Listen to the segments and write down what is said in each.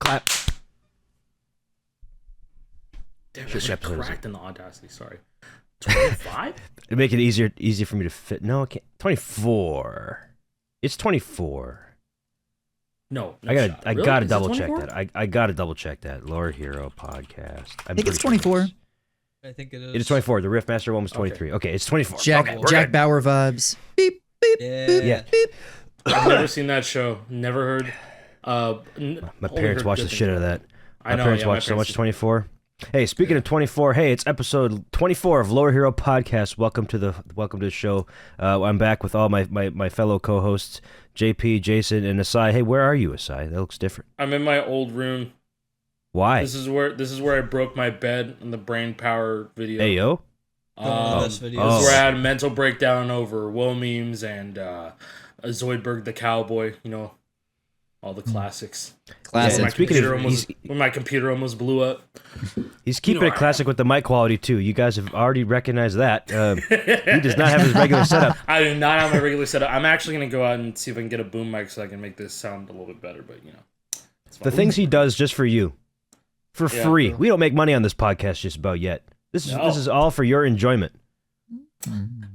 Clap. Damn, I cracked in the Audacity. Sorry. 25? It'd make it easier for me to fit. No, I can't. 24. It's 24. No, I really? gotta Is it double check 24? that. I gotta double check that. Lore Hero podcast. I think it's 24. I think it is. It is 24. The Riffmaster one was 23. Okay, it's 24. Jack Okay, Jack Bauer vibes. Beep beep Yeah. beep Yeah. beep. I've never seen that show. Never heard. My only parents heard watched good the shit out of that. I My know, parents yeah, my watched so parents much did. 24. Hey, speaking of 24, hey, it's episode 24 of Lower Hero Podcast. Welcome to the show. I'm back with all my fellow co-hosts, JP, Jason, and Acai. Hey, where are you, Acai? That looks different. I'm in my old room. Why? This is where I broke my bed in the brain power video. Hey, yo. This video. Oh. This is where I had a mental breakdown over Will memes and Zoidberg the Cowboy. You know, all the classics. Classic. Yeah, When my, speaking computer of- almost, when my computer almost blew up. He's keeping know, it classic with the mic quality, too. You guys have already recognized that. He does not have his regular setup. I do not have my regular setup. I'm actually going to go out and see if I can get a boom mic so I can make this sound a little bit better, but, you know. It's The fine. things he does just for you. For Yeah. free. We don't make money on this podcast just about yet. This is all for your enjoyment.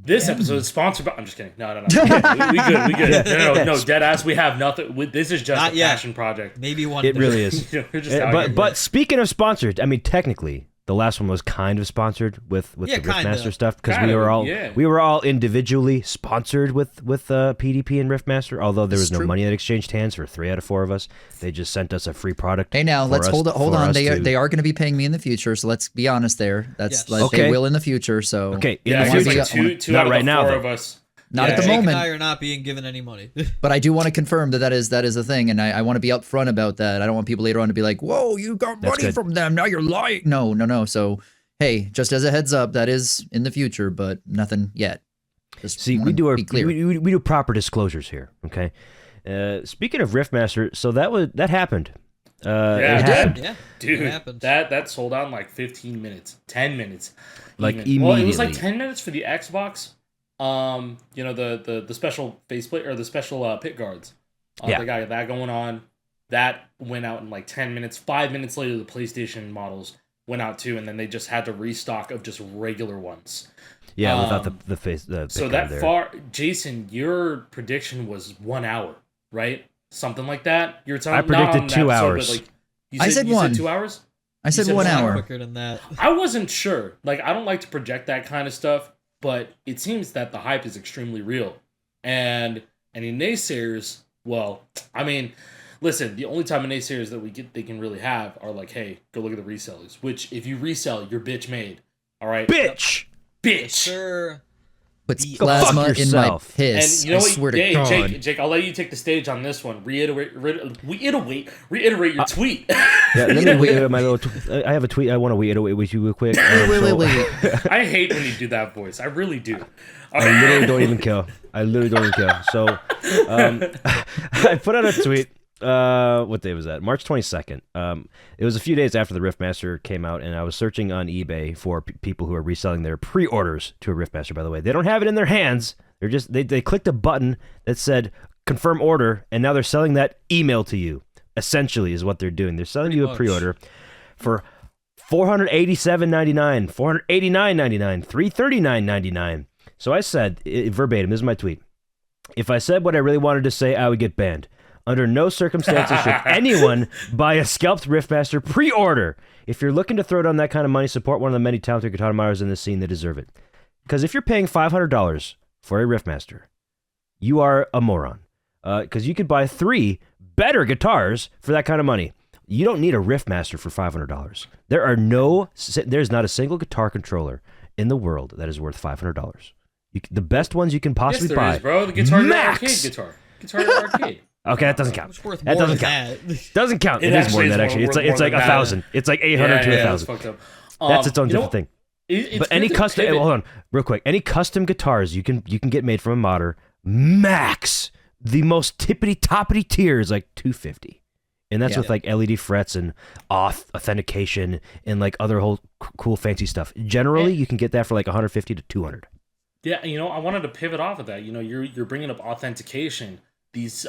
This episode is sponsored by... I'm just kidding. No. We good. No, dead ass. We have nothing. This is just Not a yet. passion project. Maybe one. It day. really is. We're just out here. But speaking of sponsored, I mean, technically, the last one was kind of sponsored with Yeah, the kinda. Riffmaster stuff because Kind of, yeah. we were all individually sponsored with PDP and Riffmaster. Although there was It's no true. money that exchanged hands for 3 out of 4 of us. They just sent us a free product. Hey, now for let's us- hold for on. us They to- are going to be paying me in the future, so let's be honest there. That's Yes. like Okay. they will in the future. So Okay, in Yeah, the I guess future. like two Not out of right the now, 4 though. of us. not at the Jake and moment. I are not being given any money. But I do want to confirm that is a thing, and I want to be upfront about that. I don't want people later on to be like, "Whoa, you got That's money good. from them. Now you're lying." No. So, hey, just as a heads up, that is in the future, but nothing yet. Just See, wanna we do our be clear. we do proper disclosures here. Okay. Speaking of Riffmaster, so that happened. Yeah, it it happened. Yeah, Dude, it happens. that sold out in like 15 minutes, 10 minutes. Like, even. Well, it was like immediately. 10 minutes for the Xbox. You know, the special faceplate or the special pit guards. Yeah. They got that going on. That went out in like 10 minutes. 5 minutes later, the PlayStation models went out too, and then they just had to restock of just regular ones. Yeah, without the face. The So pick that on there. far, Jason, your prediction was 1 hour, right? Something like that. You're telling I predicted 2 hours. But like, you I said you 1. Said 2 hours. I said said 1 one hour. quicker than that. I wasn't sure. Like, I don't like to project that kind of stuff, but it seems that the hype is extremely real. And any naysayers, well, I mean, listen, the only time naysayers that they can really have are like, hey, go look at the resellers. Which, if you resell, you're bitch made. All right, Bitch. bitch. Sure. Puts Go plasma fuck in my yourself. piss. And you know I what? swear to Hey, God. Jake, I'll let you take the stage on this one. Reiterate your tweet. Yeah, let me wait my little. I have a tweet I want to wait with you real quick. Wait. I hate when you do that voice. I really do. I literally don't even care. So, I put out a tweet. What day was that? March 22nd. It was a few days after the Riffmaster came out, and I was searching on eBay for people who are reselling their pre-orders to a Riffmaster. By the way, they don't have it in their hands. They're just they clicked a button that said confirm order, and now they're selling that email to you. Essentially, is what they're doing. They're selling you a pre-order for $487.99, $489.99, $339.99. So I said verbatim. This is my tweet. If I said what I really wanted to say, I would get banned. Under no circumstances should anyone buy a scalped Riffmaster pre-order. If you're looking to throw down that kind of money, support one of the many talented guitar miners in the scene that deserve it. Because if you're paying $500 for a Riffmaster, you are a moron. Because you could buy 3 better guitars for that kind of money. You don't need a Riffmaster for $500. There's not a single guitar controller in the world that is worth $500. The best ones you can possibly Yes, there buy. is, bro. The Guitar Hero Max! Arcade guitar. Guitar Hero Arcade. Okay, that doesn't count. It's worth That more doesn't than count. that. Doesn't count. It It is more actually than that. is Actually, more it's like than that. 1,000. It's like 800 to That's 1,000. fucked up. That's its own You know, different thing. it's But good any to custom, pivot. hold on, real quick. Any custom guitars you can get made from a modder, max the most tippity toppity tier is like $250, and that's Yeah. with like LED frets and auth authentication and like other whole cool fancy stuff. Generally, you can get that for like $150 to $200. Yeah, you know, I wanted to pivot off of that. You know, you're bringing up authentication. These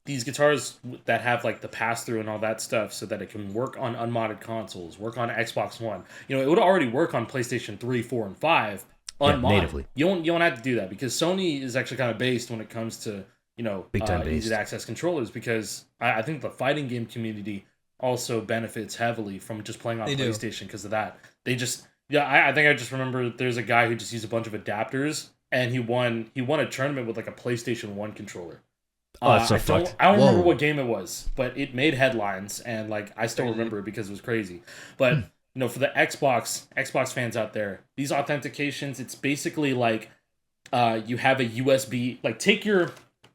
these guitars that have like the pass through and all that stuff, so that it can work on unmodded consoles, work on Xbox One. You know, it would already work on PlayStation 3, 4, and 5 unmodded. Natively. You don't have to do that, because Sony is actually kind of based when it comes to, you know, Big time easy based. to access controllers, because I think the fighting game community also benefits heavily from just playing on They do. PlayStation because of that. They just I think I just remember there's a guy who just used a bunch of adapters, and he won a tournament with like a PlayStation 1 controller. Oh, that's so fucked. I don't remember Whoa. what game it was, but it made headlines, and like I still remember it because it was crazy. But you know, for the Xbox fans out there, these authentications, it's basically like you have a USB, like take your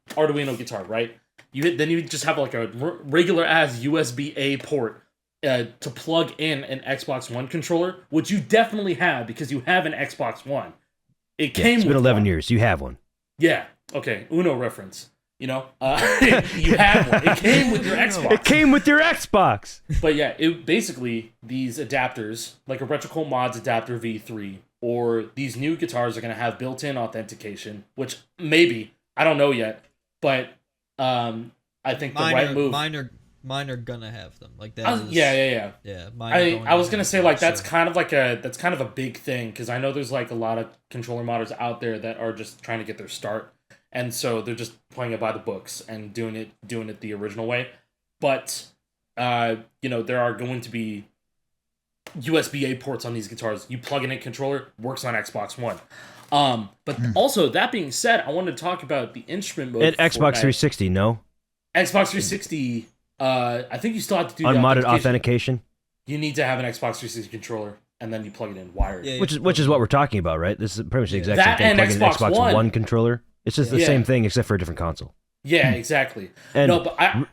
Arduino guitar, right? Then you just have like a regular ass USB-A port to plug in an Xbox One controller, which you definitely have because you have an Xbox One. It came It's been with 11 one. years. You have one. Yeah. Okay. Uno reference. You know, you have one. It came with your Xbox. It came with your Xbox. But yeah, it basically, these adapters, like a Retrocool Mods Adapter V3, or these new guitars are going to have built-in authentication, which maybe, I don't know yet, but I think the right move. Mine are gonna have them. Like that. Yeah. Yeah, mine are going I was to gonna have say them, like that's so- kind of like a big thing, because I know there's like a lot of controller modders out there that are just trying to get their start, and so they're just playing it by the books and doing it the original way. But you know, there are going to be USB-A ports on these guitars. You plug in a controller, works on Xbox One. But also, that being said, I wanted to talk about the instrument mode And for Xbox Fortnite. 360, no? Xbox 360. I think you still have to do the Unmodded authentication, You need to have an Xbox 360 controller, and then you plug it in wired. Yeah, which is what we're talking about, right? This is pretty much the exact That same thing. and Plugging an Xbox Xbox One. controller. It's just the Yeah. same thing except for a different console. Yeah, exactly. And No, but I.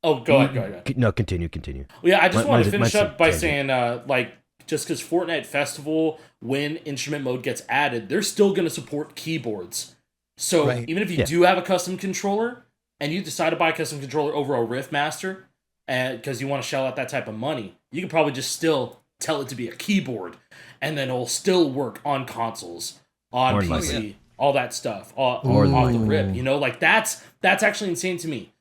Oh, go ahead. No, continue. Well, yeah, I just want to finish mine's up by tangent. saying, like, just because Fortnite Festival, when instrument mode gets added, they're still going to support keyboards. So Right. even if you Yeah. do have a custom controller, and you decide to buy a custom controller over a Riffmaster, and because you want to shell out that type of money, you can probably just still tell it to be a keyboard, and then it'll still work on consoles, on More PC, than likely. all that stuff, off than the rip. You know, like that's actually insane to me.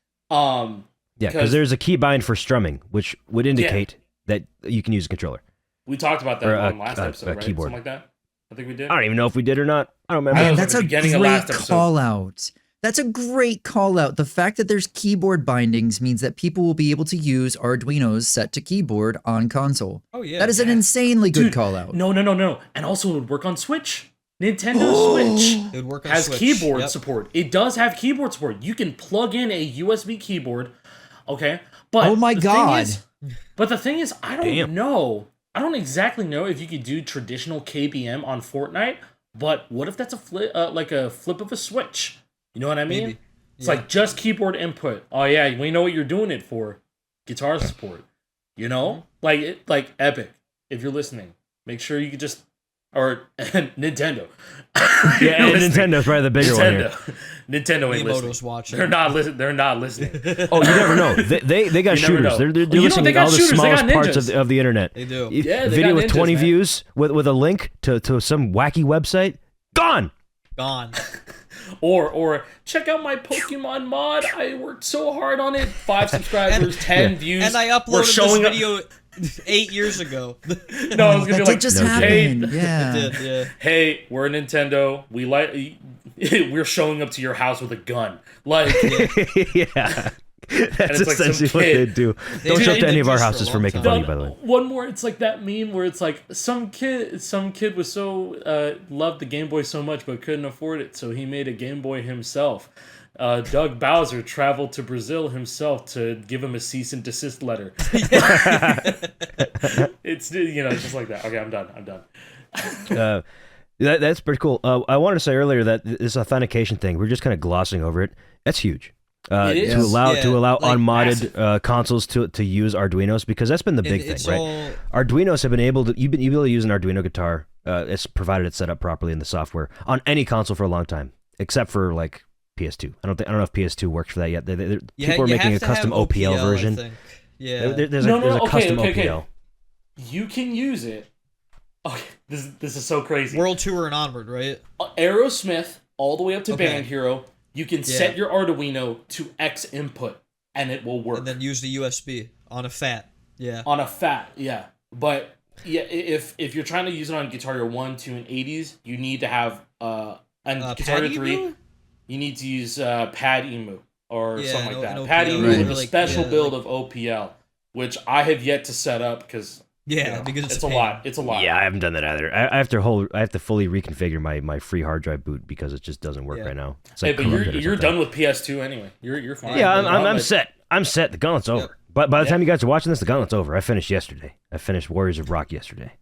Yeah, because because- there's a keybind for strumming, which would indicate that you can use a controller. We talked about that Or on last episode, right? keyboard. Something like that. I think we did. I don't even know if we did or not. I don't remember. I Man, was that's at a the beginning of great last episode. call out. That's a great call out. The fact that there's keyboard bindings means that people will be able to use Arduinos set to keyboard on console. Oh yeah. That is an insanely good Dude, call out. No. And also, it would work on Switch. Nintendo Switch It would work on has Switch. keyboard Yep. support. It does have keyboard support. You can plug in a USB keyboard. Okay, but Oh my the thing God. is, I don't Damn. know. I don't exactly know if you could do traditional KBM on Fortnite. But what if that's a like a flip of a switch? You know what I mean? Maybe. It's Yeah. like just keyboard input. Oh yeah, we know what you're doing it for. Guitar support. You know, like Epic. If you're listening, make sure you could just or Nintendo. Yeah, and Nintendo's probably the bigger one here. Nintendo ain't Miyamoto's listening. watching. They're not listening. They're not listening. Oh, you never know. They got You never shooters. know. They're Well, you know, listening they to got all the shooters. They got smallest parts ninjas. of the internet. They do. Yeah, they Video got with ninjas, 20 man. views with a link to some wacky website. Gone. Gone. Or check out my Pokemon mod. I worked so hard on it. 5 subscribers, 10 views. And I We're uploaded this showing up- video 8 years ago. No, I was gonna that be did like, just No happen. kidding. Yeah. It did, yeah. hey, we're Nintendo. We like we're showing up to your house with a gun. Like, Yeah. That's it's like some essentially what kid. they do. They've Don't been show up to in any of our this for a houses for long making time. fun of you, by the way. one more. It's like that meme where it's like some kid was so loved the Game Boy so much but couldn't afford it, so he made a Game Boy himself. Doug Bowser traveled to Brazil himself to give him a cease and desist letter. It's just like that. Okay, I'm done. That's pretty cool. I wanted to say earlier that this authentication thing, we're just kind of glossing over it. That's huge. It is. To allow Yeah, like like unmodded consoles to use Arduinos, because that's been the big thing, It's right? all Arduinos have been able to you've been able to use an Arduino guitar, it's provided it's set up properly in the software on any console for a long time, except for like PS2. I don't know if PS2 works for that yet. People are making a custom OPL version. I think. Yeah. There's No, a okay, custom okay. OPL. You can use it. Okay, this is so crazy. World Tour and onward, right? Aerosmith all the way up to Okay. Band Hero. You can set your Arduino to X input, and it will work. And then use the USB on a FAT. Yeah. On a FAT, yeah. But yeah, if you're trying to use it on Guitar Hero 1, 2, and 80s, you need to have and Guitar Hero 3, you need to use Pad Emu or something like that. Pad Emu with a special build of OPL, which I have yet to set up because because it's a lot. It's a lot. Yeah, I haven't done that either. I have to fully reconfigure my free hard drive boot because it just doesn't work right now. It's like but you're done with PS2 anyway. You're fine. Yeah, I'm set. I'm set. The gauntlet's over. Yep. But by the time you guys are watching this, the gauntlet's over. I finished yesterday. I finished Warriors of Rock yesterday.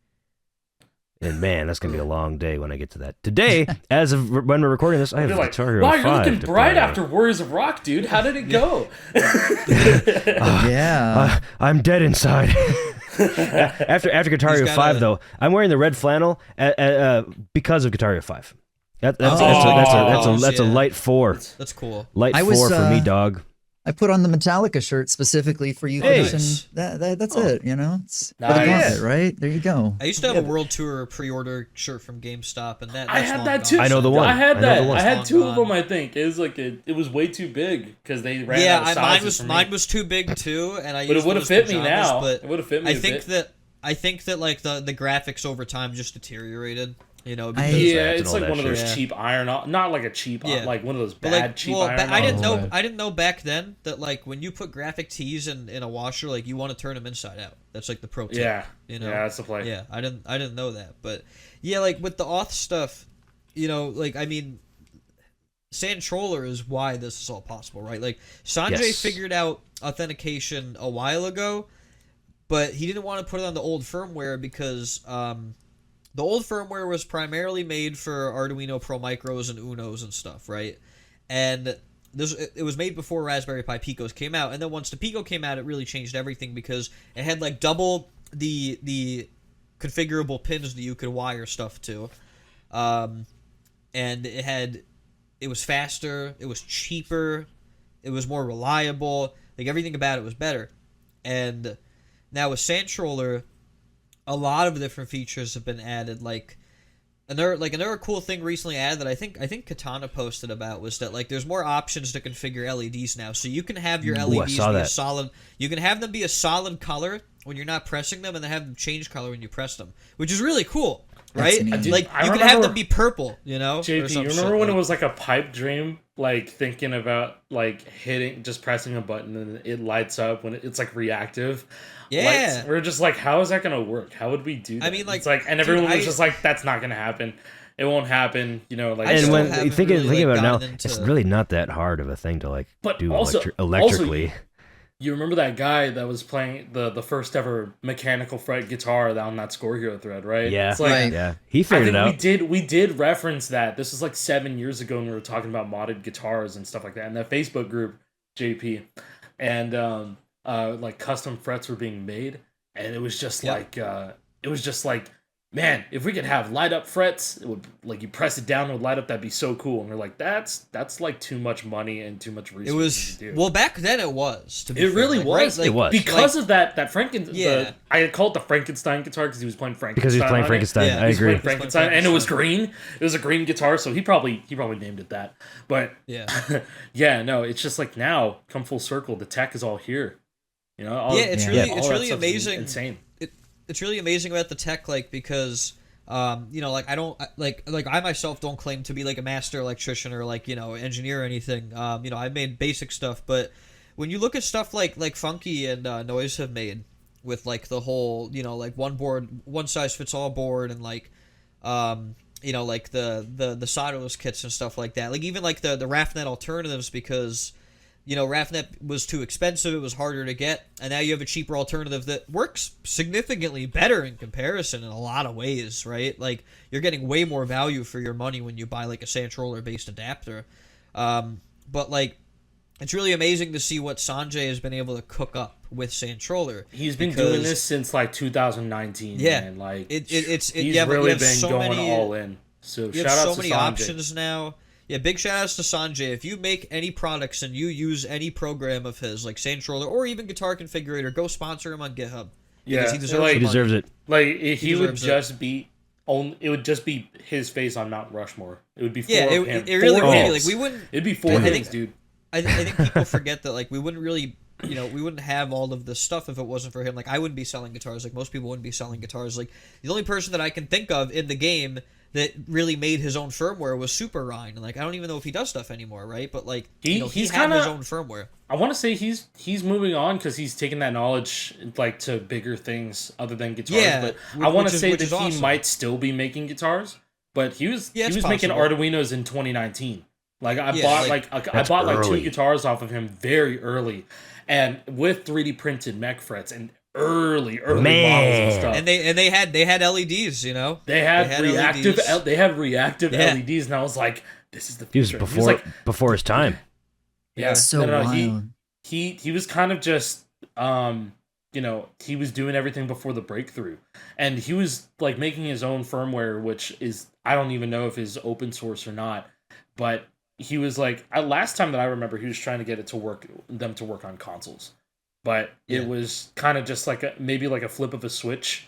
And man, that's gonna be a long day when I get to that. Today, as of when we're recording this, I have Guitar Hero 5. Wow, you're looking bright after Warriors of Rock, dude. How did it go? I'm dead inside. after Guitar Hero 5, though, I'm wearing the red flannel because of Guitar Hero 5. That's a light 4. That's cool. Light 4 for me, dog. I put on the Metallica shirt specifically for you guys, and that's it. You know, it's for the gauntlet, right? There you go. I used to have a World Tour pre-order shirt from GameStop, and I had that too. I know the one. I had that. I had 2 of them. I think it was like it was way too big because they ran out of sizes. Mine was too big too, and I. But it would have fit me now. But it would have fit me. I think that like the graphics over time just deteriorated. You know, because it's like one of those cheap iron, not like a cheap, like one of those bad cheap iron. I didn't know back then that like when you put graphic tees in a washer, like you want to turn them inside out. That's like the pro tip. Yeah, you know, that's the play. Yeah, I didn't know that, but yeah, like with the auth stuff, you know, like I mean, Sandtroller is why this is all possible, right? Like Sanjay figured out authentication a while ago, but he didn't want to put it on the old firmware because the old firmware was primarily made for Arduino Pro Micros and Unos and stuff, right? And it was made before Raspberry Pi Picos came out, and then once the Pico came out, it really changed everything because it had like double the configurable pins that you could wire stuff to, and it was faster, it was cheaper, it was more reliable, like everything about it was better. And now with Sandtroller, a lot of different features have been added. Like another cool thing recently added that I think Katana posted about was that like there's more options to configure LEDs now. So you can have your LEDs be a solid. You can have them be a solid color when you're not pressing them, and then have them change color when you press them, which is really cool, right? Like you can have them be purple, you know. JP, you remember when it was like a pipe dream? Like thinking about like just pressing a button and it lights up when it's like reactive. Yeah, lights. We're just like, how is that gonna work? How would we do that? I mean, like, it's like, and everyone was just like, that's not gonna happen. It won't happen, you know. Like, and when thinking about it now, it's really not that hard of a thing to like do electrically. Also, you remember that guy that was playing the first ever mechanical fret guitar on that Score Hero thread, right? Yeah, it's like, yeah. He figured it out. We did reference that. This was like 7 years ago when we were talking about modded guitars and stuff like that in that Facebook group, JP, and like custom frets were being made, and it was just like man, if we could have light up frets, it would, like, you press it down, it would light up, that'd be so cool. And we're like, that's like too much money and too much resources to do. Well, back then it was. To be it fair. really like, was. Right? Like, it was. Because of that Frankenstein. I call it the Frankenstein guitar because he was playing Frankenstein. Because he was playing Frankenstein. Yeah. I agree. Frankenstein, and it was green. It was a green guitar, so he probably named it that. But yeah, no, it's just like now, come full circle, the tech is all here. You know, it's really amazing. Insane. It's really amazing about the tech, like, because you know, like, I don't like I myself don't claim to be like a master electrician or like, you know, engineer or anything. You know, I've made basic stuff, but when you look at stuff like Funky and Noise have made with like the whole, you know, like one size fits all board, and like you know, like the solderless kits and stuff like that, like even like the RAFnet alternatives, because you know, RAFnet was too expensive, it was harder to get, and now you have a cheaper alternative that works significantly better in comparison in a lot of ways, right? Like, you're getting way more value for your money when you buy, like, a Sandtroller-based adapter. But, like, it's really amazing to see what Sanjay has been able to cook up with Sandtroller. He's been doing this since, like, 2019, man. Like, he's really been going all in. So, shout out to Sanjay. You have so many options now. Yeah, big shout outs to Sanjay. If you make any products and you use any program of his, like Sandtroller or even Guitar Configurator, go sponsor him on GitHub. Yeah, he deserves it. Like, he would just beat it would just be his face on Mount Rushmore. It would be four Yeah, of him. it really Four would be. heads. Like, we wouldn't. It'd be four heads, dude. I think people forget that, like, we wouldn't really, you know, we wouldn't have all of this stuff if it wasn't for him. Like, I wouldn't be selling guitars. Like, most people wouldn't be selling guitars. Like, the only person that I can think of in the game that really made his own firmware was Super Ryan. Like, I don't even know if he does stuff anymore, right? But, like, he had his own firmware. I want to say he's moving on because he's taking that knowledge, like, to bigger things other than guitars. Yeah, but I want to say that he awesome. might still be making guitars, but he was possible. making Arduinos in 2019. Like, I That's bought like early. 2 guitars off of him very early, and with 3D printed mech frets and early models and stuff. And they had LEDs, you know. They had reactive LEDs. LEDs, and I was like, "This is the future." He was before his time. Yeah, So wild. He was kind of just you know, he was doing everything before the breakthrough, and he was like making his own firmware, which is, I don't even know if it's open source or not, but he was like, last time that I remember, he was trying to get it to work on consoles, but it was kind of just like maybe like a flip of a switch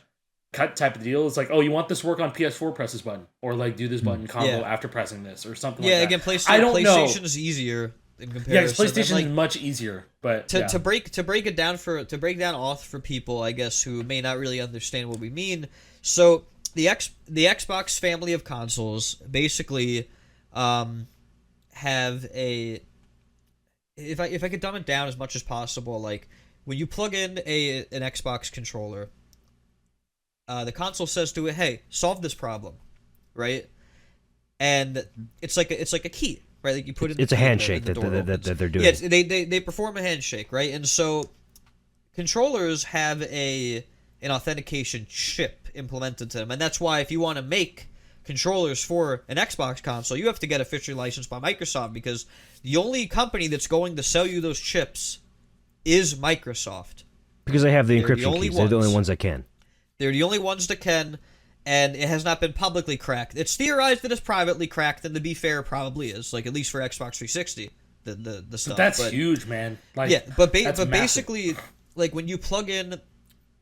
cut type of deal. It's like, oh, you want this to work on PS4, press this button, or like do this button combo after pressing this, or something like that. Yeah, again, PlayStation is easier in comparison. Yeah, PlayStation is much easier, but to break it down break down auth for people, I guess, who may not really understand what we mean. So the Xbox family of consoles basically have a, if I could dumb it down as much as possible, like when you plug in an Xbox controller, the console says to it, "Hey, solve this problem," right? And it's like a key. Right, like you put it. It's a handshake that they're doing. Yeah, they perform a handshake, right? And so controllers have an authentication chip implemented to them, and that's why if you want to make controllers for an Xbox console, you have to get officially licensed by Microsoft, because the only company that's going to sell you those chips is Microsoft. Because they have the encryption keys. They're the only ones that can. They're the only ones that can. And it has not been publicly cracked. It's theorized that it's privately cracked, and to be fair, it probably is. Like, at least for Xbox 360, the stuff. But that's huge, man. Like, yeah, but massive. basically, like when you plug in,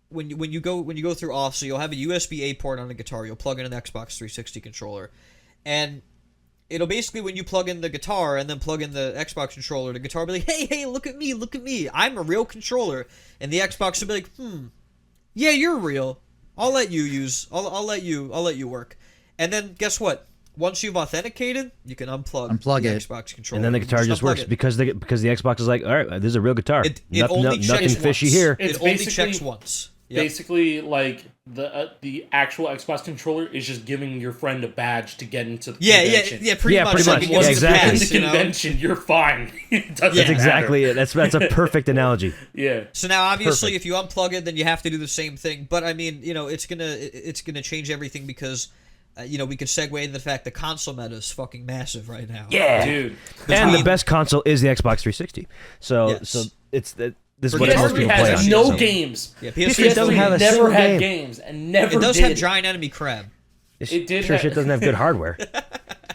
when you go through auth, so you'll have a USB-A port on a guitar. You'll plug in an Xbox 360 controller, and it'll basically, when you plug in the guitar and then plug in the Xbox controller, the guitar will be like, hey, look at me, I'm a real controller, and the Xbox will be like, yeah, you're real. I'll let you use. I'll let you work. And then guess what? Once you've authenticated, you can unplug the Xbox controller. And then the guitar just works because the Xbox is like, all right, this is a real guitar. Nothing fishy here. It only checks once. Yep. Basically, like the actual Xbox controller is just giving your friend a badge to get into the convention. Pretty much. Like, once exactly. you get into the convention, you're fine. That's exactly it. That's a perfect analogy. Yeah. So now, obviously, if you unplug it, then you have to do the same thing. But I mean, you know, it's gonna change everything because, you know, we could segue into the fact the console meta is fucking massive right now. Yeah, dude. And the best console is the Xbox 360. So it's the. This is what most people play on. PS3 has no games. Yeah, PS3 doesn't have a never single had game. games and never It does did. have Giant Enemy Crab. It did. Sure, shit doesn't have good hardware.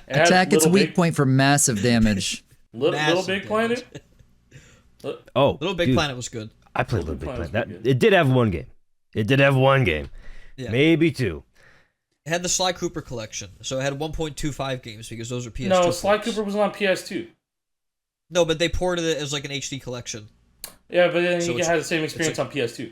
Attack its weak point for massive damage. Little Big Planet. Little Big Planet was good. I played Little Big Planet. It did have one game. Yeah. Maybe two. It had the Sly Cooper collection, so it had 1.25 games because those are PS2. No, Sly ports. Cooper was on PS2. No, but they ported it as like an HD collection. Yeah, but then you had the same experience on PS2.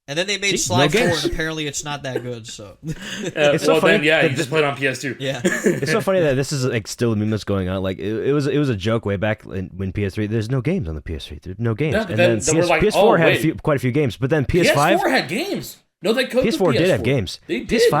And then they made Sly 4, and apparently it's not that good. So It's so funny. You just played on PS2. yeah, It's so funny that this is like still a meme that's going on. Like it was a joke way back when PS3. There's no games on the PS3. There's no games. No, and then we're like, PS4 had quite a few games, but then PS5 had games. No, they coded PS4 did have games. They did.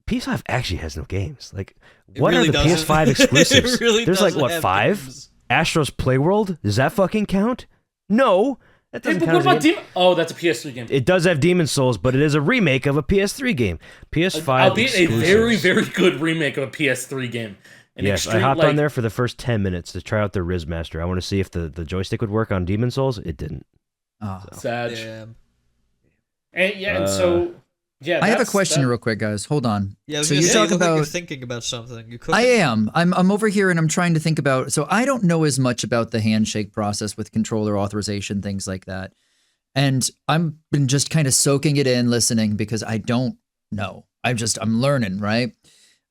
PS5 actually has no games. Like what really are the doesn't. PS5 exclusives? It really There's like doesn't what have 5? games. Astro's Playworld? Does that fucking count? No. That doesn't But count what as a about game. Oh, that's a PS3 game. It does have Demon Souls, but it is a remake of a PS3 game. PS5 Albeit a very, very good remake of a PS3 game. Yes, I hopped on there for the first 10 minutes to try out the Riffmaster. I want to see if the joystick would work on Demon Souls. It didn't. Oh. Sad. Yeah. And so I have a question real quick, guys. Hold on. Yeah, I was so gonna you say, talk you look like about you're thinking about something. You could. I am. I'm over here and I'm trying to think about. So I don't know as much about the handshake process with controller authorization, things like that. And I've been just kind of soaking it in, listening because I don't know. I'm learning, right?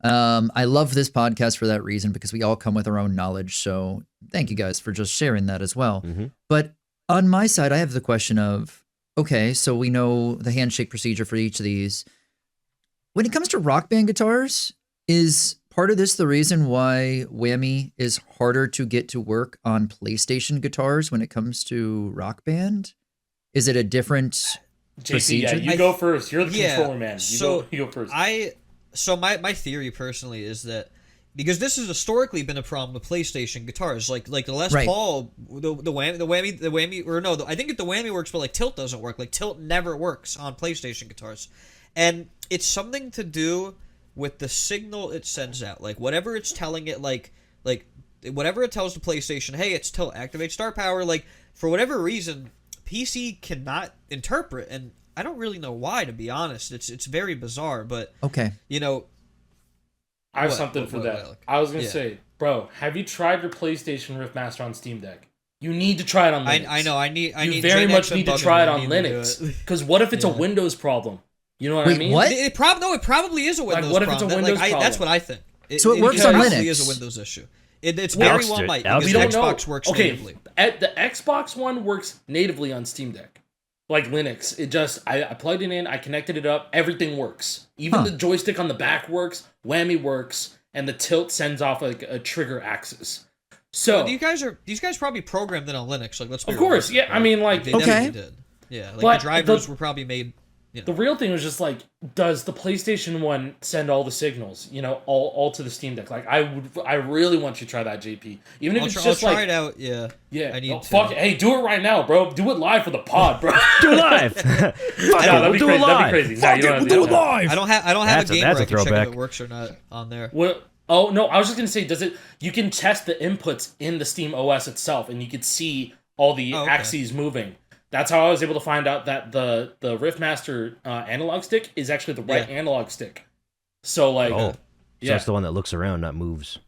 I love this podcast for that reason because we all come with our own knowledge. So thank you guys for just sharing that as well. Mm-hmm. But on my side, I have the question of, okay, so we know the handshake procedure for each of these. When it comes to rock band guitars, is part of this the reason why whammy is harder to get to work on PlayStation guitars when it comes to rock band? Is it a different JP, procedure? you go first. You're the Yeah, controller man. so you go first. So my theory personally is that because this has historically been a problem with PlayStation guitars, like the Les Right. Paul, the whammy, or no, I think the whammy works, but like tilt doesn't work. Like tilt never works on PlayStation guitars, and it's something to do with the signal it sends out. Like whatever it's telling it, like whatever it tells the PlayStation, hey, it's tilt, activate star power. Like for whatever reason, PC cannot interpret, and I don't really know why, to be honest. It's very bizarre, but Okay. you know, I have What? something What- for what, that. Alec? I was gonna Yeah. say, bro, have you tried your PlayStation Riffmaster on Steam Deck? You need to try it on Linux. I know. I need. You very JNX much been need to bugging try me. it I on need to do Linux. it. Because what if it's a Yeah. Windows problem? You know what Wait, I mean? what? It probably is a Windows what if it's a problem. Windows That's problem? what I think. So it works on probably Linux. is a Windows issue. It's Well, very well might Alex, because We don't know. Xbox works Okay, natively. the Xbox one works natively on Steam Deck, like Linux. It just I plugged it in, I connected it up, everything works. Even Huh. the joystick on the back works, whammy works, and the tilt sends off like a trigger axis. So These guys probably programmed it on Linux. Like let's be Of course, realistic, yeah, I mean, like, they Okay. definitely did. Yeah, like But the drivers the- were probably made. the real thing was just like, does the PlayStation one send all the signals? All to the Steam Deck. Like I really want you to try that, JP. Even if I'll it's try, just I'll like, try it out. Yeah, yeah, I need to. fuck it. Hey, do it right now, bro. Do it live for the pod, bro. Do it live. Fuck it, that'd we'll be do crazy. it live. That'd be crazy. Nah, you don't have to do that. I don't have That's a a- game that's where a I can check throwback. if it works or not on there. Well, oh no, I was just gonna say, you can test the inputs in the Steam OS itself, and you could see all the okay. axes moving. That's how I was able to find out that the Riffmaster analog stick is actually the right Yeah. analog stick. So like, Oh, so yeah, that's the one that looks around, not moves.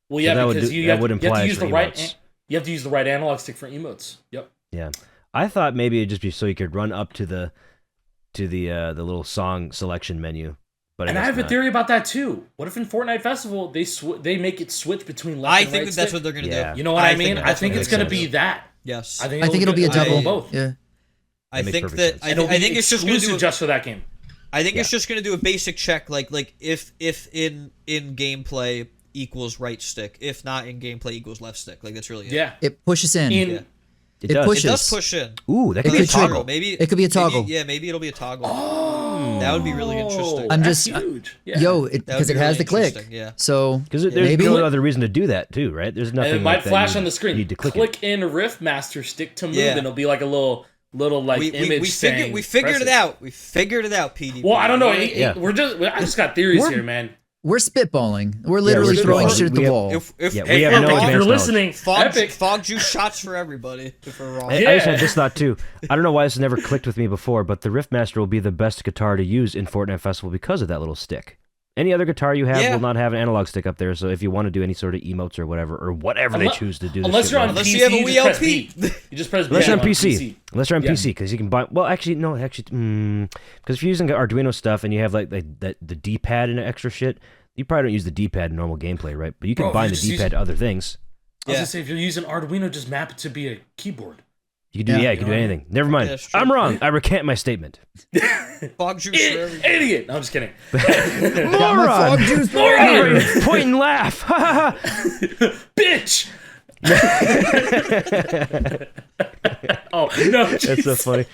well, yeah, that would because do- you that have, would you have imply to it's use for the right. emotes. You have to use the right analog stick for emotes. Yep. Yeah, I thought maybe it'd just be so you could run up to the little song selection menu. But And I have a theory about that too. What if in Fortnite Festival they make it switch between left I and think right that that's stick? what they're gonna Yeah. do. You know what I mean? think I that's think what it's they're gonna gonna be do. that. Yes, I think it'll be a double. both. Yeah. I makes think perfect that sense. And it'll I be think it's just gonna exclusive do. just for that game. I think it's Yeah. just gonna do a basic check, like if in gameplay equals right stick, if not in gameplay equals left stick. Like that's really it. Yeah. It pushes in. In Yeah. It It does. pushes. It does push in. Ooh, that It could be a could trigger. toggle. Maybe It could be a toggle. Maybe it'll be a toggle. Oh, That would be really interesting. I'm that's just- huge. Yeah. Yo, That would because be it has really the click. interesting, yeah. So Because there's maybe no other reason to do that too, right? There's nothing. and it might like that flash you on the screen. need to click in Riffmaster stick to move, Yeah. and it'll be like a little like image we saying. figured press it out. We figured it out, PDP. Well, I don't know. Yeah. I just got theories We're- here, man. we're spitballing. We're literally we're throwing spitballing. shit at the We have- wall. If Yeah, if we have Hey, no if advanced you're knowledge. listening, fog Epic. juice shots for everybody. If we're wrong. I Yeah. just had this thought too. I don't know why this has never clicked with me before, but the Riffmaster will be the best guitar to use in Fortnite Festival because of that little stick. Any other guitar you have Yeah. will not have an analog stick up there, so if you want to do any sort of emotes or whatever they Unless- choose to do, this Unless shit you're on with. Unless PC, you have a just Wii press LP. B. You just press B Unless you're on on PC. Unless you're on Yeah. PC, because you can buy. Well, actually, no, actually, because if you're using Arduino stuff and you have like the D-pad and extra shit, you probably don't use the D-pad in normal gameplay, right? But you can Bro, bind you the just D-pad use- to other things. I was Yeah. gonna say, if you're using Arduino, just map it to be a keyboard. You can do, Yeah. you can do anything. Never mind. Yeah, that's true. I'm wrong. I recant my statement. Fog juice for everybody. Idiot! No, I'm just kidding. Moron! Moron! Point and laugh. Bitch! Oh no! That's so funny.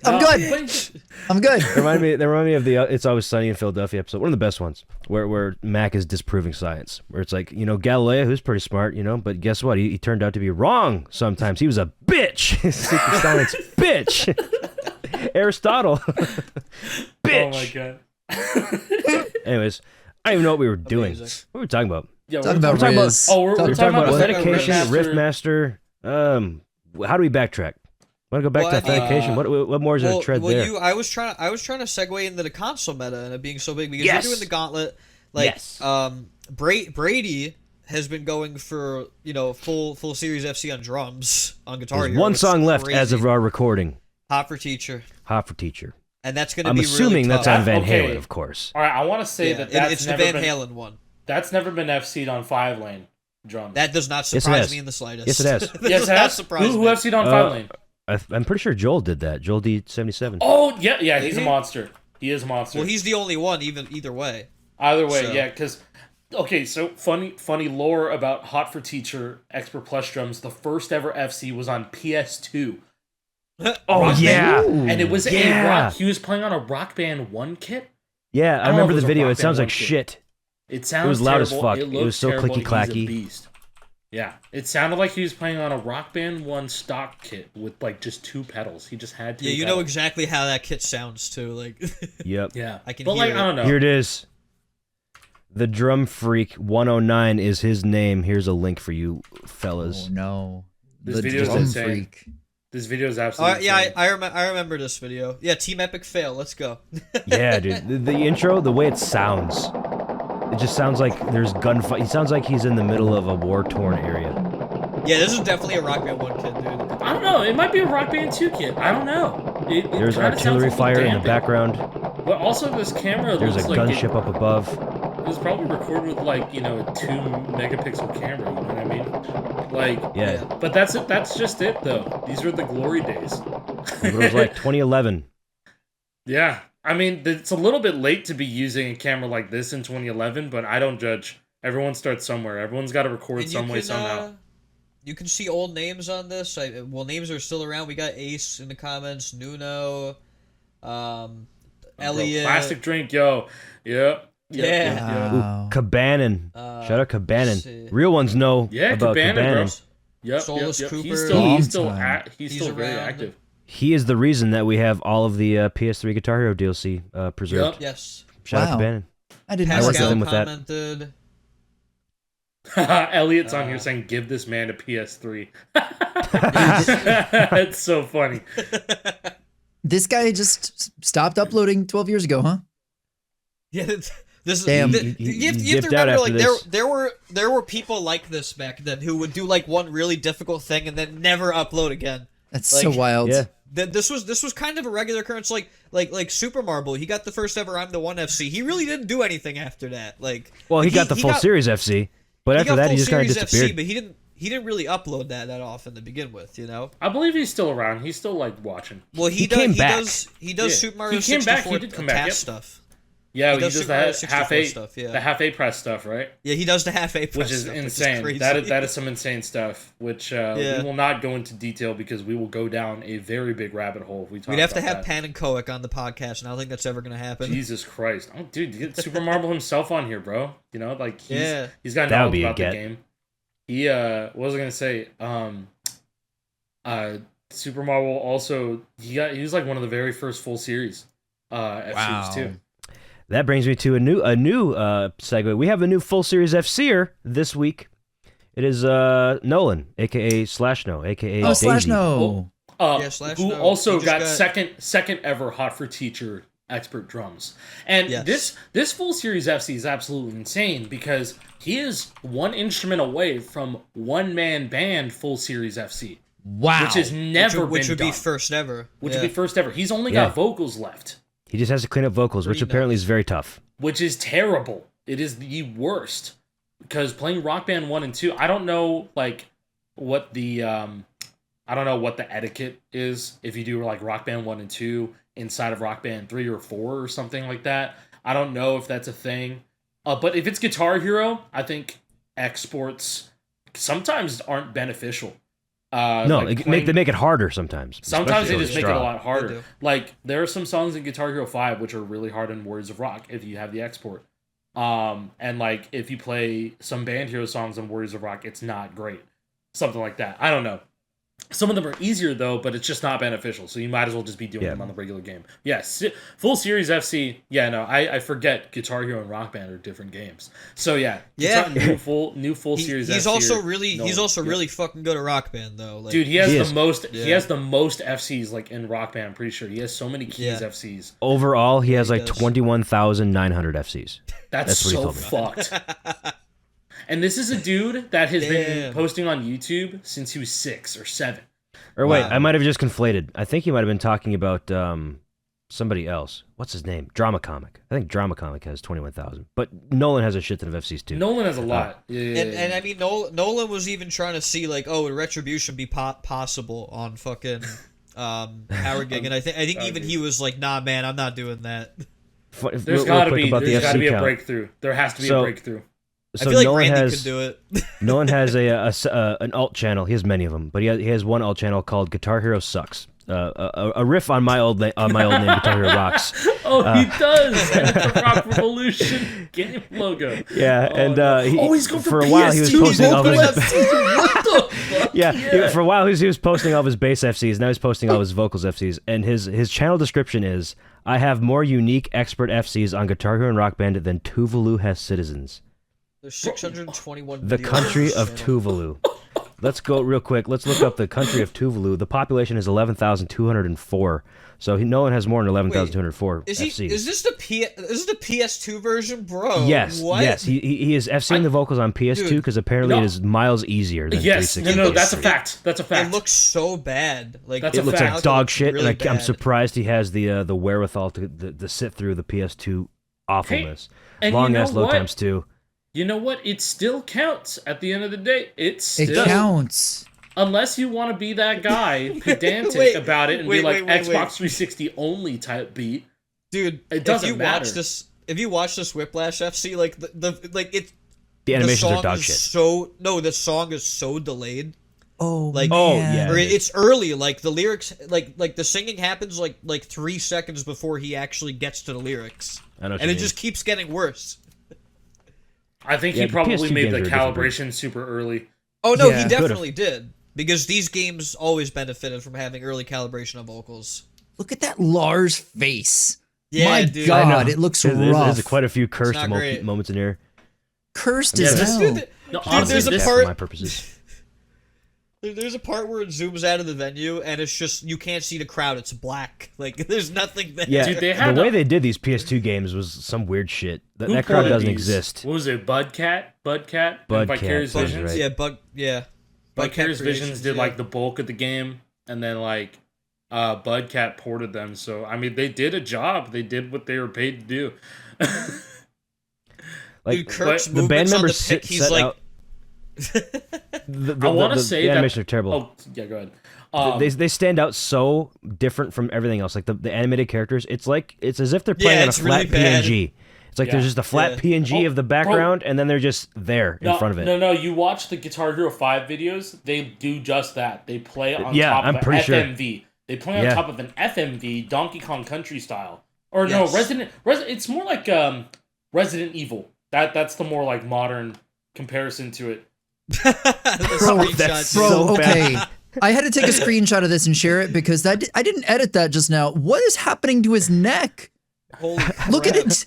I'm good. I'm good. They remind me of the It's Always Sunny in Philadelphia episode, one of the best ones, where Mac is disproving science. Where it's like, Galileo, who's pretty smart, but guess what? He turned out to be wrong sometimes. He was a bitch. Secret science bitch. Aristotle. Bitch. Oh my god. Anyways, I don't even know what we were doing. Amazing. What were we talking about? Yeah, Talk we're about talking Riz. we're Talk We're talking about what? authentication, Riffmaster. How do we backtrack? Want to go back Well, to I think- authentication? What more is there to tread there? I was trying to segue into the console meta and it being so big because Yes. you're doing the gauntlet. Like, Yes. Brady has been going for full series FC on drums on Guitar There's Hero. one It's song left crazy. as of our recording. Hot for Teacher. Hot for Teacher. and that's going to I'm be assuming really that's tough. on Van Okay. Halen, of course. All right, I want to say Yeah, that's it's the never Van been, Halen one. That's never been FC'd on 5-lane drums. That does not Yes, it surprise has. me in the slightest. Yes, it has. That yes, does it not has. surprise Who me. FC'd on 5-lane? I'm pretty sure Joel did that. Joel D77. Oh, yeah, he's a he? monster. He is a monster. Well, he's the only one, either way. Either way, So- yeah, because okay, so funny lore about Hot for Teacher Expert Plus drums. The first ever FC was on PS2. Oh, Rock yeah. Band. And it was a Yeah. rock. He was playing on a Rock Band 1 kit. Yeah, I don't know remember if it the was a video. Rock It sounds Band like 1 kit. shit. It sounds was loud as terrible. fuck. It, It looked was so terrible. clicky He's a clacky. beast. Yeah, it sounded like he was playing on a Rock Band 1 stock kit with like just 2 pedals. He just had 2 Yeah, you pedals. know exactly how that kit sounds too. Like, Yep. Yeah, I can but hear like it. I don't know. Here it is. The Drum Freak 109 is his name. Here's a link for you, fellas. Oh no. This The video is drum insane. freak. This video is absolutely yeah, insane. I remember this video. Yeah, Team Epic fail. Let's go. Yeah, dude. The intro, the way it sounds, it just sounds like there's gunfight. He sounds like he's in the middle of a war-torn area. Yeah, this is definitely a Rock Band 1 kit, dude. I don't know. It might be a Rock Band 2 kit. I don't know. It There's kinda artillery sounds like fire in the damping. background. But also, this camera There's looks a like gunship up above. it was probably recorded with like a 2-megapixel camera. You know what I mean? Like, Yeah. but that's it. That's just it, though. These are the glory days. It was like 2011. Yeah, I mean, it's a little bit late to be using a camera like this in 2011, but I don't judge. Everyone starts somewhere. Everyone's got to record And some way somehow. You can see old names on this. Names are still around. We got Ace in the comments, Nuno, Elliot. Plastic drink, yo. Yep. Yeah. Wow. Cabanon. Shout out see. Cabanon. Real ones know Yeah, about Cabanon, bro. Cabanon. Yep. Soulless Yep. Cooper. He's Long still time. he's He's still very around. active. He is the reason that we have all of the PS3 Guitar Hero DLC preserved. Yep. Yes. Shout out Wow. Cabanon. I didn't I know worked with Pascal him with that. commented. Elliot's on here saying, "Give this man a PS3." It's so funny. This guy just stopped uploading 12 years ago, huh? Yeah, this is. Damn. You He have to dipped out remember, after like this. there were people like this back then who would do like one really difficult thing and then never upload again. That's Like, so wild. Yeah. This was kind of a regular occurrence, like Super Marble. He got the first ever I'm the One FC. He really didn't do anything after that. Like, Well, he got the full series FC, but after got that, full he just kind of series disappeared. FC, but he didn't really upload that often to begin with, you know. I believe he's still around. He's still like watching. Well, He came back. He does Yeah. Super Mario He came back, 64 he did come back, task yep. stuff. Yeah, He he does does Super Mario the 64 half A stuff, yeah. the half A press stuff, right? Yeah, he does the half A press Which is stuff, insane. crazy. That is some insane stuff. Which Yeah. we will not go into detail because we will go down a very big rabbit hole if we talk. We'd have to about have that. Pan and Koic on the podcast, and I don't think that's ever gonna happen. Jesus Christ! Oh, dude, get Super Marble himself on here, bro. You know, like Yeah. he's got That would knowledge be a about the get. game. He what was I gonna say? Super Marble also he was like one of the very first full series FCs too. That brings me to a new segue. We have a new full series FC'er this week. It is Nolan, aka /No, aka Oh, Daisy. slash no. Yeah, Slash Who No. also He just got second ever Hot for Teacher expert drums. And Yes. this full series FC is absolutely insane because he is one instrument away from one man band full series FC, Wow. which has never which been would done. be first ever. Which Yeah. would be first ever. He's only Yeah. got vocals left, He just has to clean up vocals, which Pretty apparently nuts. is very tough. which is terrible. It is the worst because playing Rock Band 1 and 2, I don't know like what the I don't know what the etiquette is if you do like Rock Band 1 and 2 inside of Rock Band 3 or 4 or something like that. I don't know if that's a thing. But if it's Guitar Hero, I think exports sometimes aren't beneficial. No, like they make it harder sometimes. Sometimes they especially just make it straw. a lot They harder. do. Like there are some songs in Guitar Hero 5 which are really hard in Warriors of Rock if you have the export. And like if you play some Band Hero songs on Warriors of Rock, it's not great. Something like that. I don't know. Some of them are easier though, but it's just not beneficial. So you might as well just be doing them on the regular game. Yes, full series FC. Yeah, no, I forget Guitar Hero and Rock Band are different games. So yeah, Yeah. new full series. He's FC also here. really No, he's also yeah. really fucking good at Rock Band though. Like, Dude, he has He the is. most. He Yeah. has the most FCs like in Rock Band. I'm pretty sure he has so many keys Yeah. FCs. Overall, he has he like does. 21,900 FCs. That's what he so told me. fucked. And this is a dude that has been Damn. posting on YouTube since he was 6 or 7. Or wait, Wow. I might have just conflated. I think he might have been talking about somebody else. What's his name? Drama Comic. I think Drama Comic has 21,000. But Nolan has a shit ton of FCs too. Nolan has a lot. And I mean, Nolan was even trying to see like, oh, would retribution be possible on fucking Powergig? And I think even he was like, nah, man, I'm not doing that. There's got to be a breakthrough. There has to be a breakthrough. So I feel like Nolan Randy has, could do it. Nolan has an alt channel. He has many of them, but he has one alt channel called Guitar Hero Sucks. A riff on my old name, Guitar Hero Rocks. Oh, he does. And the Rock Revolution game logo. Yeah, he's going for a while he was posting all his what the fuck? For a while he was posting all of his bass FCs. Now he's posting all his vocals FCs, and his channel description is, "I have more unique expert FCs on Guitar Hero and Rock Band than Tuvalu has citizens." There's 621. The country of Tuvalu. Let's go real quick. Let's look up the country of Tuvalu. The population is 11,204. So Nolan has more than 11,204 FCs. Is this the PS2 version, bro? Yes. What? Yes. He is FCing the vocals on PS2 because apparently it is miles easier than 360. No, that's a fact. That's a fact. It looks so bad. Like it looks like dog shit, really and I'm surprised he has the wherewithal to sit through the PS2 awfulness. Long ass load times too. You know what? It still counts at the end of the day. It counts. Unless you want to be that guy pedantic about it and be like Xbox 360 only type beat. Dude, it doesn't matter. If you watch this Whiplash FC, like the animations are dog shit. The song is so delayed. Oh, like, man. Or it's early. Like the lyrics, like the singing happens like 3 seconds before he actually gets to the lyrics, and it just keeps getting worse. I think he probably made the calibration super early. Oh no, he definitely did. Because these games always benefited from having early calibration of vocals. Look at that Lars face. Yeah, my dude. God, it looks rough. There's quite a few cursed moments in here. Cursed as hell. There's a part. For my purposes. There's a part where it zooms out of the venue and it's just you can't see the crowd. It's black. Like there's nothing there. Yeah, dude, the way they did these PS2 games was some weird shit. That crowd doesn't exist. What was it? Budcat, Vicarious Visions. Right. Vicarious Visions did like the bulk of the game, and then like Budcat ported them. So I mean, they did a job. They did what they were paid to do. Like dude, Kirk's the band members on the pick, he's like. I want to say the that animations are terrible. Oh yeah, go ahead. They stand out so different from everything else. Like the animated characters, it's as if they're playing on a flat really PNG. It's like there's just a flat PNG of the background, and then they're just there in front of it. No, you watch the Guitar Hero 5 videos, they do just that. They play on top of an FMV. Sure. They play on top of an FMV, Donkey Kong Country style. Or no, Resident it's more like Resident Evil. That's the more like modern comparison to it. Okay. I had to take a screenshot of this and share it because I didn't edit that just now. What is happening to his neck? Holy Look at it.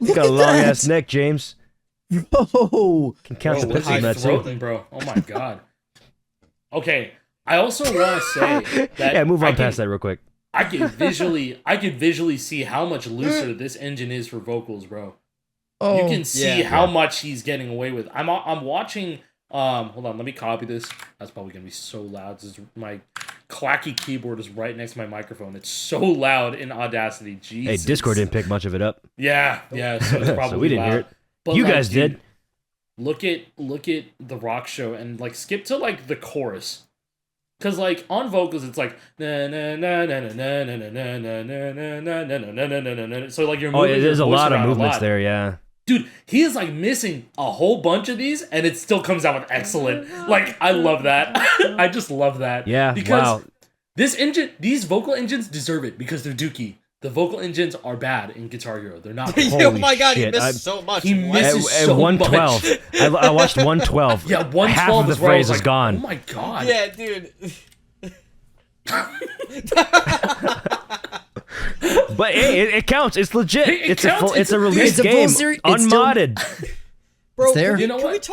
He's got a long ass neck, James. Bro. Can count the pixels in that too. Bro. Oh my god. Okay. I also want to say that move on past that real quick. I could visually see how much looser this engine is for vocals, bro. Oh, you can see how much he's getting away with. I'm watching. Hold on, let me copy this. That's probably gonna be so loud. My clacky keyboard is right next to my microphone. It's so loud in Audacity. Jesus. Hey, Discord didn't pick much of it up. Yeah. So it's probably so we didn't loud. hear it. But you guys did. Look at the rock show and like skip to like the chorus. Cause like on vocals it's like na na na na na na na na na na na na na na. So like you're moving. There's a lot of movements there, yeah. Dude, he is like missing a whole bunch of these, and it still comes out with excellent. Like I love that. I just love that. Yeah. Because these vocal engines deserve it because they're dookie. The vocal engines are bad in Guitar Hero. They're not. Oh my god, he missed so much. He misses so 112. much. I watched 112. Yeah, 112. Half of the phrase is gone. Oh my god. Yeah, dude. But hey, it counts. It's legit. It counts. It's a released game, unmodded. Bro, there. You know what?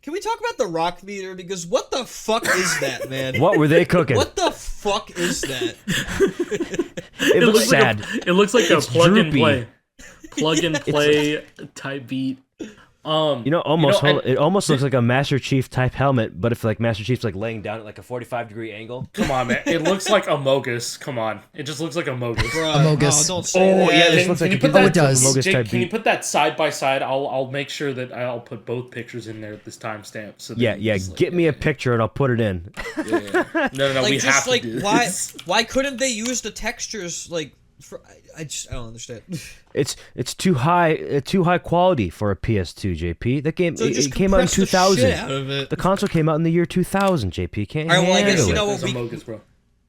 Can we talk about the rock meter? Because what the fuck is that, man? What were they cooking? What the fuck is that? It looks sad. It looks like a plug droopy. and play type beat. It almost looks like a Master Chief type helmet, but if like Master Chief's like laying down at like a 45-degree angle. Come on, man. It looks like Amogus. Come on. It just looks like Amogus. Amogus. No, don't say that. Yeah, it looks like you a put that, it does. Jake, can you put that side by side? I'll make sure that I'll put both pictures in there at this timestamp. So Yeah. Get me a picture and I'll put it in. Yeah. No. Like, We just have like to do why this. why couldn't they use the textures like? I don't understand. It's too high quality for a PS2, JP. That game So it just came out in compress the 2000. shit out of it. The console came out in the year 2000, JP. Can't All right, well, I handle guess, you it. know That's what, Amogus, bro.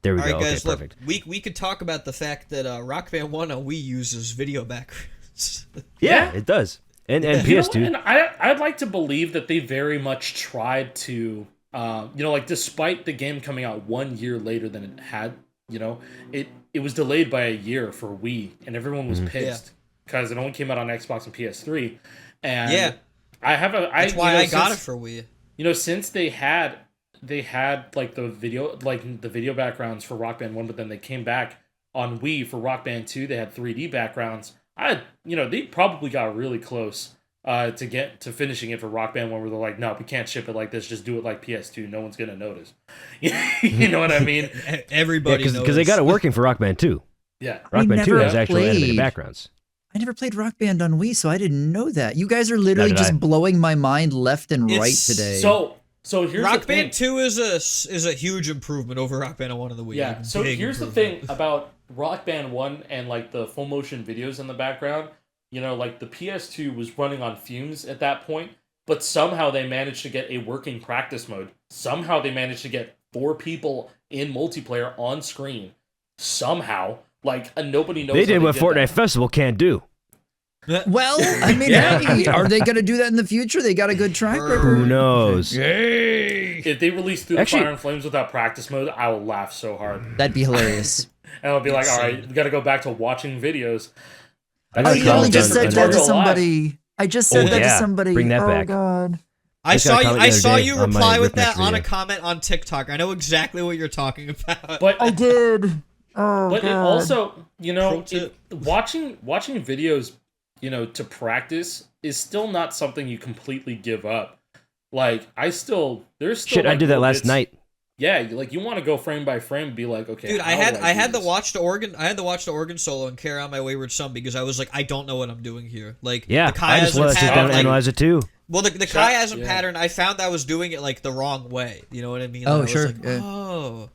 There we All go. right, guys, Okay, look, perfect. we could talk about the fact that Rock Band 1 on Wii uses video backgrounds. Yeah, it does. And PS2. And I'd like to believe that they very much tried to, like despite the game coming out 1 year later than it had, it was delayed by a year for Wii, and everyone was pissed because it only came out on Xbox and PS3. And Yeah. that's why I got it for Wii. Since they had like the video backgrounds for Rock Band 1, but then they came back on Wii for Rock Band 2, they had 3D backgrounds. They probably got really close to get to finishing it for Rock Band 1, where they're like, no, we can't ship it like this, just do it like PS2, no one's gonna notice. You know what I mean? Everybody knows. Because they got it working for Rock Band 2. Yeah. Rock Band 2 never has actual animated played. backgrounds. I never played Rock Band on Wii, so I didn't know that. You guys are literally Neither did just I. blowing my mind left and right It's today. So here's Rock the thing. Band 2 is a huge improvement over Rock Band 1 on the Wii. Yeah. Like, So big here's the improvement. thing about Rock Band 1 and like the full motion videos in the background. Like the PS2 was running on fumes at that point, but somehow they managed to get a working practice mode. Somehow they managed to get 4 people in multiplayer on screen. Somehow, nobody knows. They did how what Fortnite that. Festival can't do. well, I mean, hey, are they going to do that in the future? They got a good track record. Who knows? If they release Through Actually- the Fire and Flames without practice mode, I will laugh so hard. That'd be hilarious. And I'll be like, all right, we got to go back to watching videos. I I got literally comments just on- said on- that to Tutorial Live. somebody. I just said that to yeah. somebody. Bring that oh, back. God. I Just got a comment the other saw day you on my reply with that Riffmaster on a video. comment on TikTok. I know exactly what you're talking about. But I did. Oh, But God. it also, Pro tip. watching videos, to practice is still not something you completely give up. Like there's still Shit, I like, did that little last bits- night. Yeah, you want to go frame by frame, and be like, okay, Dude, how I do had do to this? watch the organ solo and carry on my Wayward Son because I was like, I don't know what I'm doing here. Like Yeah, the I just chiasm want to sit down pattern, and like, analyze it too. well, the Shut- chiasm yeah. pattern, I found I was doing it like the wrong way. You know what I mean? Oh, I was sure, like, yeah. oh.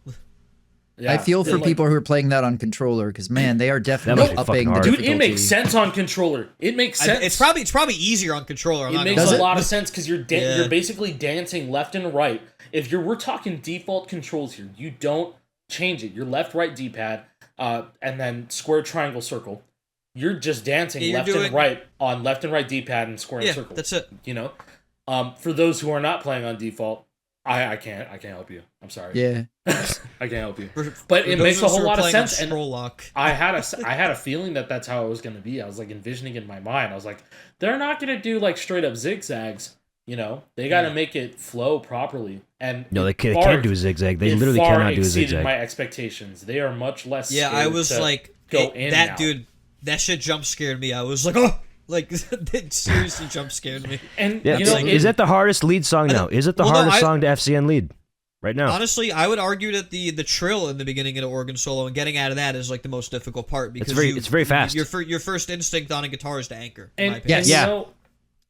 Yeah. I feel for And, like, people who are playing that on controller because man, they are definitely must be fucking upping the hard. Dude, difficulty. it makes sense on controller. It makes sense. It's probably easier on controller. I'm It not makes gonna Does a it? lot of sense because you're Yeah. you're basically dancing left and right. If we're talking default controls here, you don't change it. Your left, right D-pad, and then square, triangle, circle. You're just dancing You're left doing- and right on left and right D-pad and square Yeah, and circle. that's it. For those who are not playing on default, I can't help you. I'm sorry. Yeah. I can't help you. For- But for it those makes of a us who whole are lot of playing on sense. And scroll lock. I had a feeling that that's how it was going to be. I was like envisioning in my mind. I was like, they're not going to do like straight up zigzags. They got to make it flow properly. And No, they it can't do a zigzag. They it literally far cannot do a exceeded zigzag. my expectations. They are much less. Yeah, I scared was to like, go in that now. dude, that shit jump scared me. I was like, oh, like it seriously jump scared me. And Yeah, is that the hardest lead song now? Is it the Well, no, hardest I- song to FCN lead right now? Honestly, I would argue that the trill in the beginning of the organ solo and getting out of that is like the most difficult part because it's very fast. Your first instinct on a guitar is to anchor. in And, my opinion. and Yes.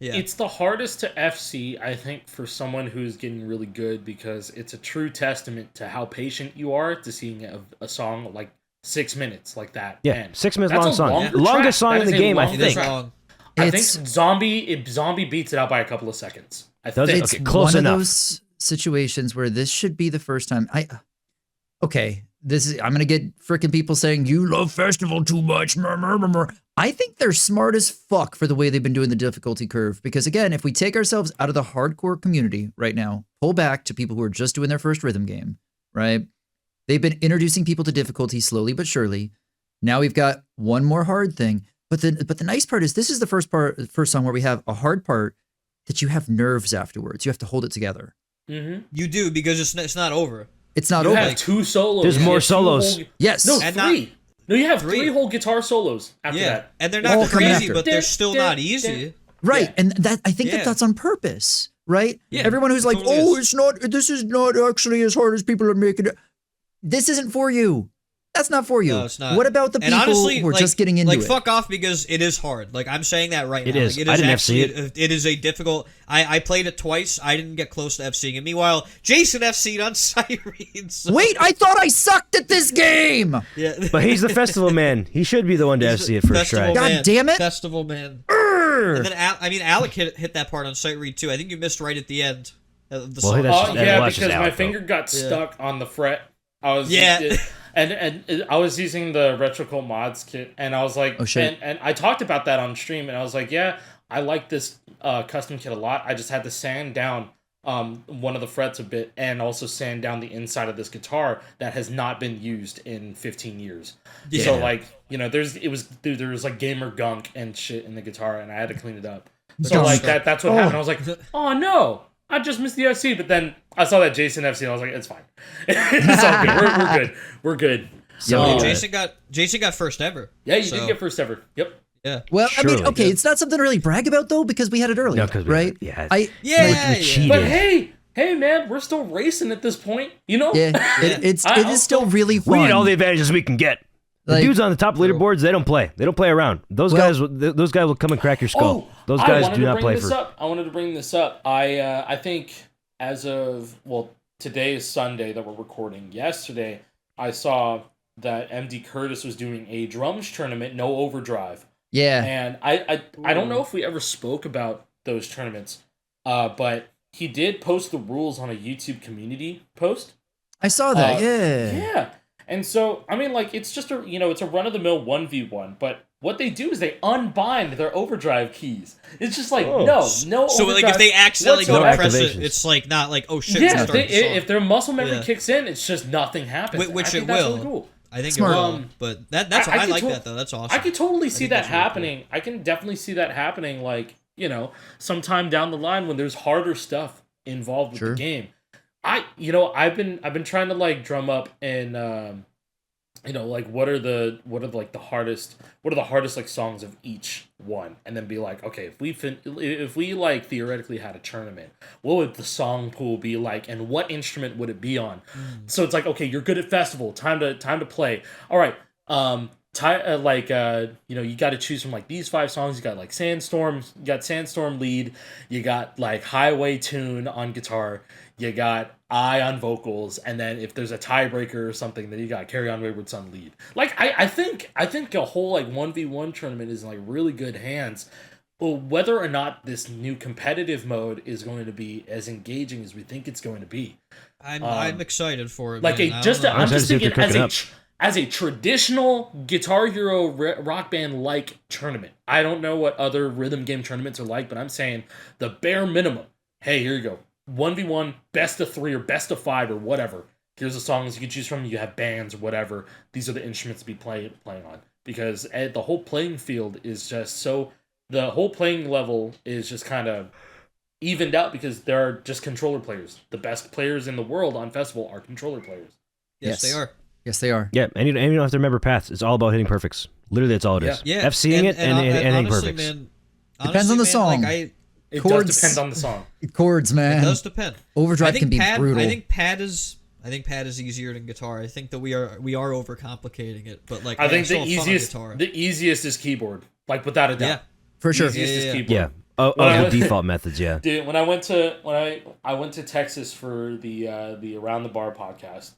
Yeah. it's the hardest to FC, I think, for someone who's getting really good because it's a true testament to how patient you are to seeing a song like 6 minutes like that. Yeah, end. 6 minutes That's long a song. longer Longest track. song That in is the a game, I longer It is think. track. long. I think It's- Zombie beats it out by a couple of seconds. I Does it? think. It's Okay, close one enough. of those situations where this should be the first time. I'm gonna get freaking people saying you love festival too much. I think they're smart as fuck for the way they've been doing the difficulty curve. Because again, if we take ourselves out of the hardcore community right now, pull back to people who are just doing their first rhythm game, right? They've been introducing people to difficulty slowly but surely. Now we've got one more hard thing. But the nice part is this is the first song where we have a hard part that you have nerves afterwards. You have to hold it together. Mhm. You do because it's not over. It's not You over. have 2 solos. There's You more have 2 solos. whole- Yes. No, And 3. No, you have three. 3 whole guitar solos after Yeah, that. and they're All not coming crazy, after. but they're still not easy. Right. Yeah. And that I think Yeah. that's on purpose, right? Yeah, Everyone who's it like, totally oh, is. this is not actually as hard as people are making it. This isn't for you. That's not for you. No, it's not. What about the And people honestly, who are like, just getting into like, it? fuck off, because it is hard. Like, I'm saying that right It now. is. Like, I didn't actually, FC it is a difficult. I played it twice. I didn't get close to FCing it. Meanwhile, Jason FC'd on Sirens. So, Wait, I thought I sucked at this game. yeah. But he's the festival man. He should be the one to FC it first try. Festival God man. damn it. Festival man. And then, Alec hit that part on sight read too. I think you missed right at the end of the Well, song. that's just- Yeah, well, that's just because my Alec, though. finger got stuck on the fret. I was Yeah. and I was using the Retrocult mods kit, and I was like, Oh, shit. and I talked about that on stream, and I was like, yeah, I like this custom kit a lot. I just had to sand down one of the frets a bit, and also sand down the inside of this guitar that has not been used in 15 years. Yeah. So like, you know, there was like gamer gunk and shit in the guitar, and I had to clean it up. So Gunk. like that's what Oh. happened. I was like, oh no, I just missed the FC. But then I saw that Jason FC, and I was like, it's fine. It's all good. We're good. We're good. So, Yeah, uh, Jason got first ever. Yeah, you So, did get first ever. Yep. Yeah. Well, I mean, Surely. okay, it's not something to really brag about though, because we had it earlier, No, 'cause we- right? yeah. Yeah. we cheated. But hey, man, we're still racing at this point. You know? Yeah, it I'll is still really We fun. need all the advantages we can get. The Like- dudes on the top leaderboards, they don't play. They don't play around. Those Well- those guys will come and crack your skull. Those I guys wanted do to not bring play this for. up. I wanted to bring this up. I think as of today is Sunday that we're recording. Yesterday, I saw that MD Curtis was doing a drums tournament, no overdrive. Yeah, And I don't know if we ever spoke about those tournaments, but he did post the rules on a YouTube community post. I saw that. Uh, yeah. Yeah. And so, I mean, like, it's just it's a run-of-the-mill 1v1, but what they do is they unbind their overdrive keys. It's just like, no So like, overdrive if they accidentally go No to press activations. it, it's like not like, oh shit. Yeah, it's if, they, starting the song. if their muscle memory Yeah. kicks in, it's just nothing happens. Which I think it that's will. really cool. I think Smart. it will. But that's I I could like to- that though. That's awesome. I could totally see think that that's really happening. I can definitely see that happening, like, sometime down the line when there's harder stuff involved with Sure. the game. I've been trying to like drum up and like what are the hardest like songs of each one, and then be like, okay, if we like theoretically had a tournament, what would the song pool be like, and what instrument would it be on? So it's like, okay, you're good at festival, time to play. All right, you got to choose from like these 5 songs. You got like Sandstorm, you got Sandstorm lead, you got like Highway Tune on guitar, you got I on vocals, and then if there's a tiebreaker or something, then you got Carry On Wayward Son lead. Like I think a whole like 1v1 tournament is in like really good hands. Well, whether or not this new competitive mode is going to be as engaging as we think it's going to be, I'm excited for it. like man. I'm I'm just excited to see what thinking they're as cooking as a traditional Guitar Hero Rock Band like tournament. I don't know what other rhythm game tournaments are like, but I'm saying the bare minimum. Hey, here you go. 1v1, best of 3 or best of 5 or whatever. Here's the songs you can choose from. You have bands or whatever. These are the instruments to be playing on, because the whole playing field is just so. The whole playing level is just kind of evened out because there are just controller players. The best players in the world on festival are controller players. Yes, Yes. they are. Yes, they are. Yeah, and you don't have to remember paths. It's all about hitting perfects. Literally, that's all it is. Yeah. FCing it and hitting honestly, perfects. man, Depends on the song. Like It Chords. does depend on the song. Chords, it man. does depend. Overdrive I think can be pad, brutal. I think pad is easier than guitar. I think that we are overcomplicating it, but like I think still the fun on easiest guitar. the easiest is keyboard, like without a doubt. Yeah. For sure. Easiest is Yeah. keyboard. Yeah. Of Well, the default methods, yeah. Dude, when I went to Texas for the Around the Bar podcast,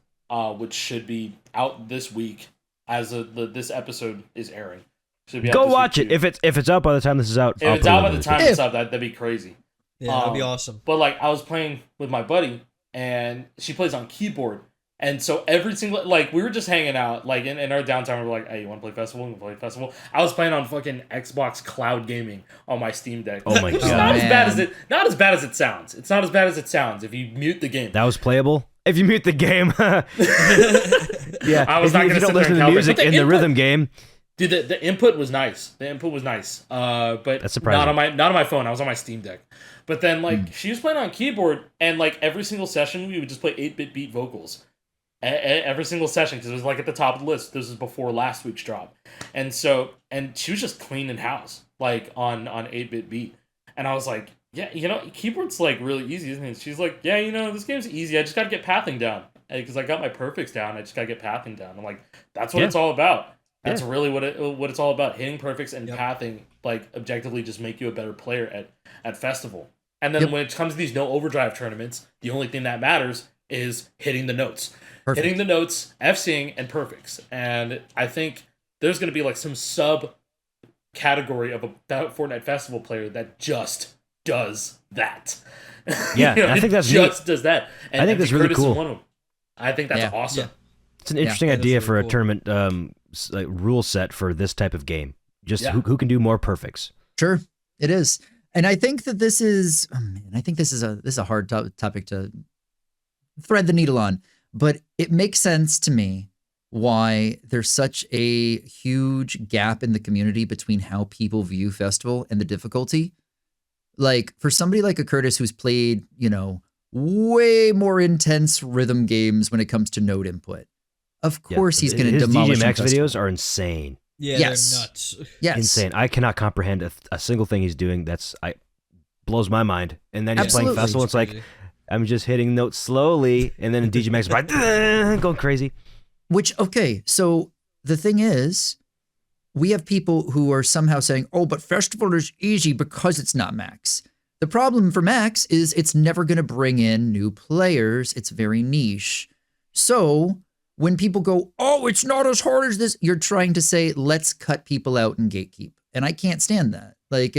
which should be out this week as this episode is airing. Should be out Go this watch week, it. too. if it's out by the time this is out, If I'll it's put it out on by the this time week. it's out, that'd be crazy. Yeah, that'd be awesome. But like I was playing with my buddy, and she plays on keyboard, and so every single like we were just hanging out like in our downtime. We were like, "Hey, you want to play festival? You want to play festival?" I was playing on fucking Xbox Cloud Gaming on my Steam Deck. Oh my Which is God. not as bad as Man. not as bad as it sounds. It's not as bad as it sounds if you mute the game. That was playable. If you mute the game, yeah. I was if not you, gonna if you don't sit there listen to and the calibrate, music but the in the input- rhythm game, Dude, the input was nice. The input was nice. But That's surprising. not on my phone. I was on my Steam Deck. But then like she was playing on keyboard, and like every single session we would just play 8-bit beat vocals. Every single session, because it was like at the top of the list. This was before last week's drop, and she was just cleaning house like on 8-bit beat, And I was like, yeah, keyboard's like really easy, isn't it? She's like, yeah, this game's easy. I just got to get pathing down. Because I got my perfects down. I just got to get pathing down. I'm like, that's what it's all about. That's really what it's all about. Hitting perfects and pathing, like, objectively just make you a better player at Festival. And then when it comes to these no overdrive tournaments, the only thing that matters is hitting the notes. Perfect. Hitting the notes, FCing, and perfects. And I think there's going to be like some sub-category of a Fortnite Festival player that just does that. Yeah, I think that's just does that. And I think that's really Curtis is cool. one of them. I think that's awesome. Yeah. It's an interesting that is idea really for a cool. tournament like rule set for this type of game. Just who can do more perfects. Sure, it is. And I think that this is, I think this is a hard topic to thread the needle on, but it makes sense to me why there's such a huge gap in the community between how people view Festival and the difficulty. Like, for somebody like a Curtis who's played, way more intense rhythm games when it comes to node input, of course he's going to demolish DJ Max Festival. videos are insane. Yeah, Yes. they're nuts. Yes. Insane. I cannot comprehend a single thing he's doing. Blows my mind. And then he's playing Absolutely. Festival. It's like, Crazy. I'm just hitting notes slowly, and then DJ Max is like, going crazy. Which, okay, so the thing is, we have people who are somehow saying, oh, but Festival is easy because it's not Max. The problem for Max is it's never going to bring in new players. It's very niche. So when people go, oh, it's not as hard as this, you're trying to say, let's cut people out and gatekeep. And I can't stand that. Like,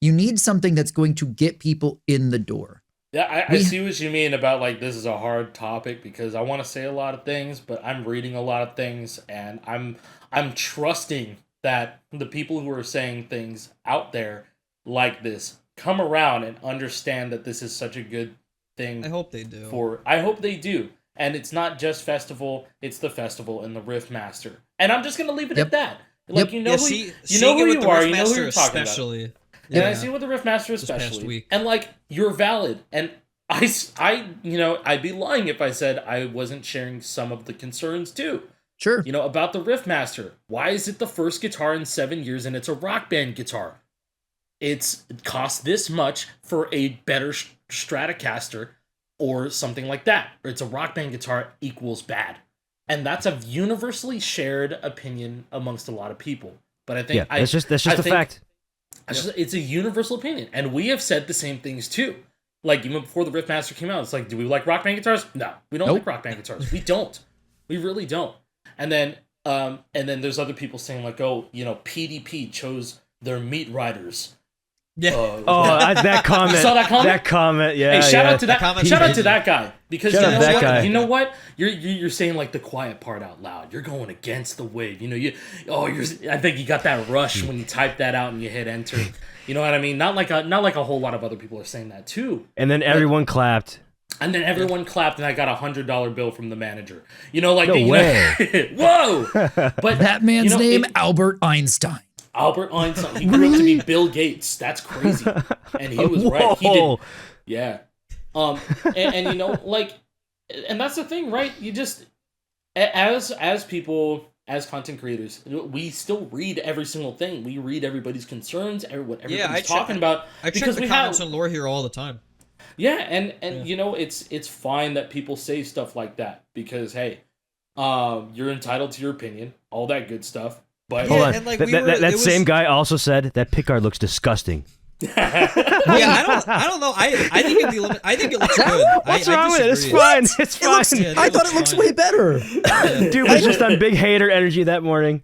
you need something that's going to get people in the door. Yeah, I see what you mean about, like, this is a hard topic because I want to say a lot of things, but I'm reading a lot of things, and I'm trusting that the people who are saying things out there like this come around and understand that this is such a good thing. I hope they do. I hope they do. And it's not just Festival, it's the Festival and the Riffmaster. And I'm just going to leave it at that. Like, you know who you are, you know who you're talking about. And I see with the Riffmaster especially. And, like, you're valid. And I'd be lying if I said I wasn't sharing some of the concerns too. Sure. About the Riffmaster. Why is it the first guitar in 7 years and it's a Rock Band guitar? It costs this much for a better Stratocaster or something like that. Or it's a Rock Band guitar equals bad. And that's a universally shared opinion amongst a lot of people. But I think that's just a fact. It's a universal opinion. And we have said the same things too. Like, even before the Riffmaster came out, it's like, do we like Rock Band guitars? No, we don't like Rock Band guitars. We don't. We really don't. And then there's other people saying, like, oh, PDP chose their meat riders. Yeah. That comment. You saw that comment? That comment, yeah. Hey, shout out to that. comment Shout out crazy. to that guy because Shout out that guy. you know what? You're saying, like, the quiet part out loud. You're going against the wave. I think you got that rush when you type that out and you hit enter. You know what I mean? Not like a whole lot of other people are saying that too. And then everyone clapped. And then everyone clapped, and I got $100 bill from the manager. No way. Whoa! But That man's name, Albert Einstein. Albert Einstein. He grew up to be Bill Gates. That's crazy. And he was right. He did. Yeah. And and that's the thing, right? You just, as people, as content creators, we still read every single thing. We read everybody's concerns, what everybody's talking about. I check the comments on Lore here all the time. Yeah, and it's fine that people say stuff like that because, hey, you're entitled to your opinion, all that good stuff. But Hold on. And, like, that same guy also said that pickguard looks disgusting. I don't know. I think it looks good. What's I wrong with it? It's disagree. fine. It's fine. I thought it looks way better. Dude was just on big hater energy that morning.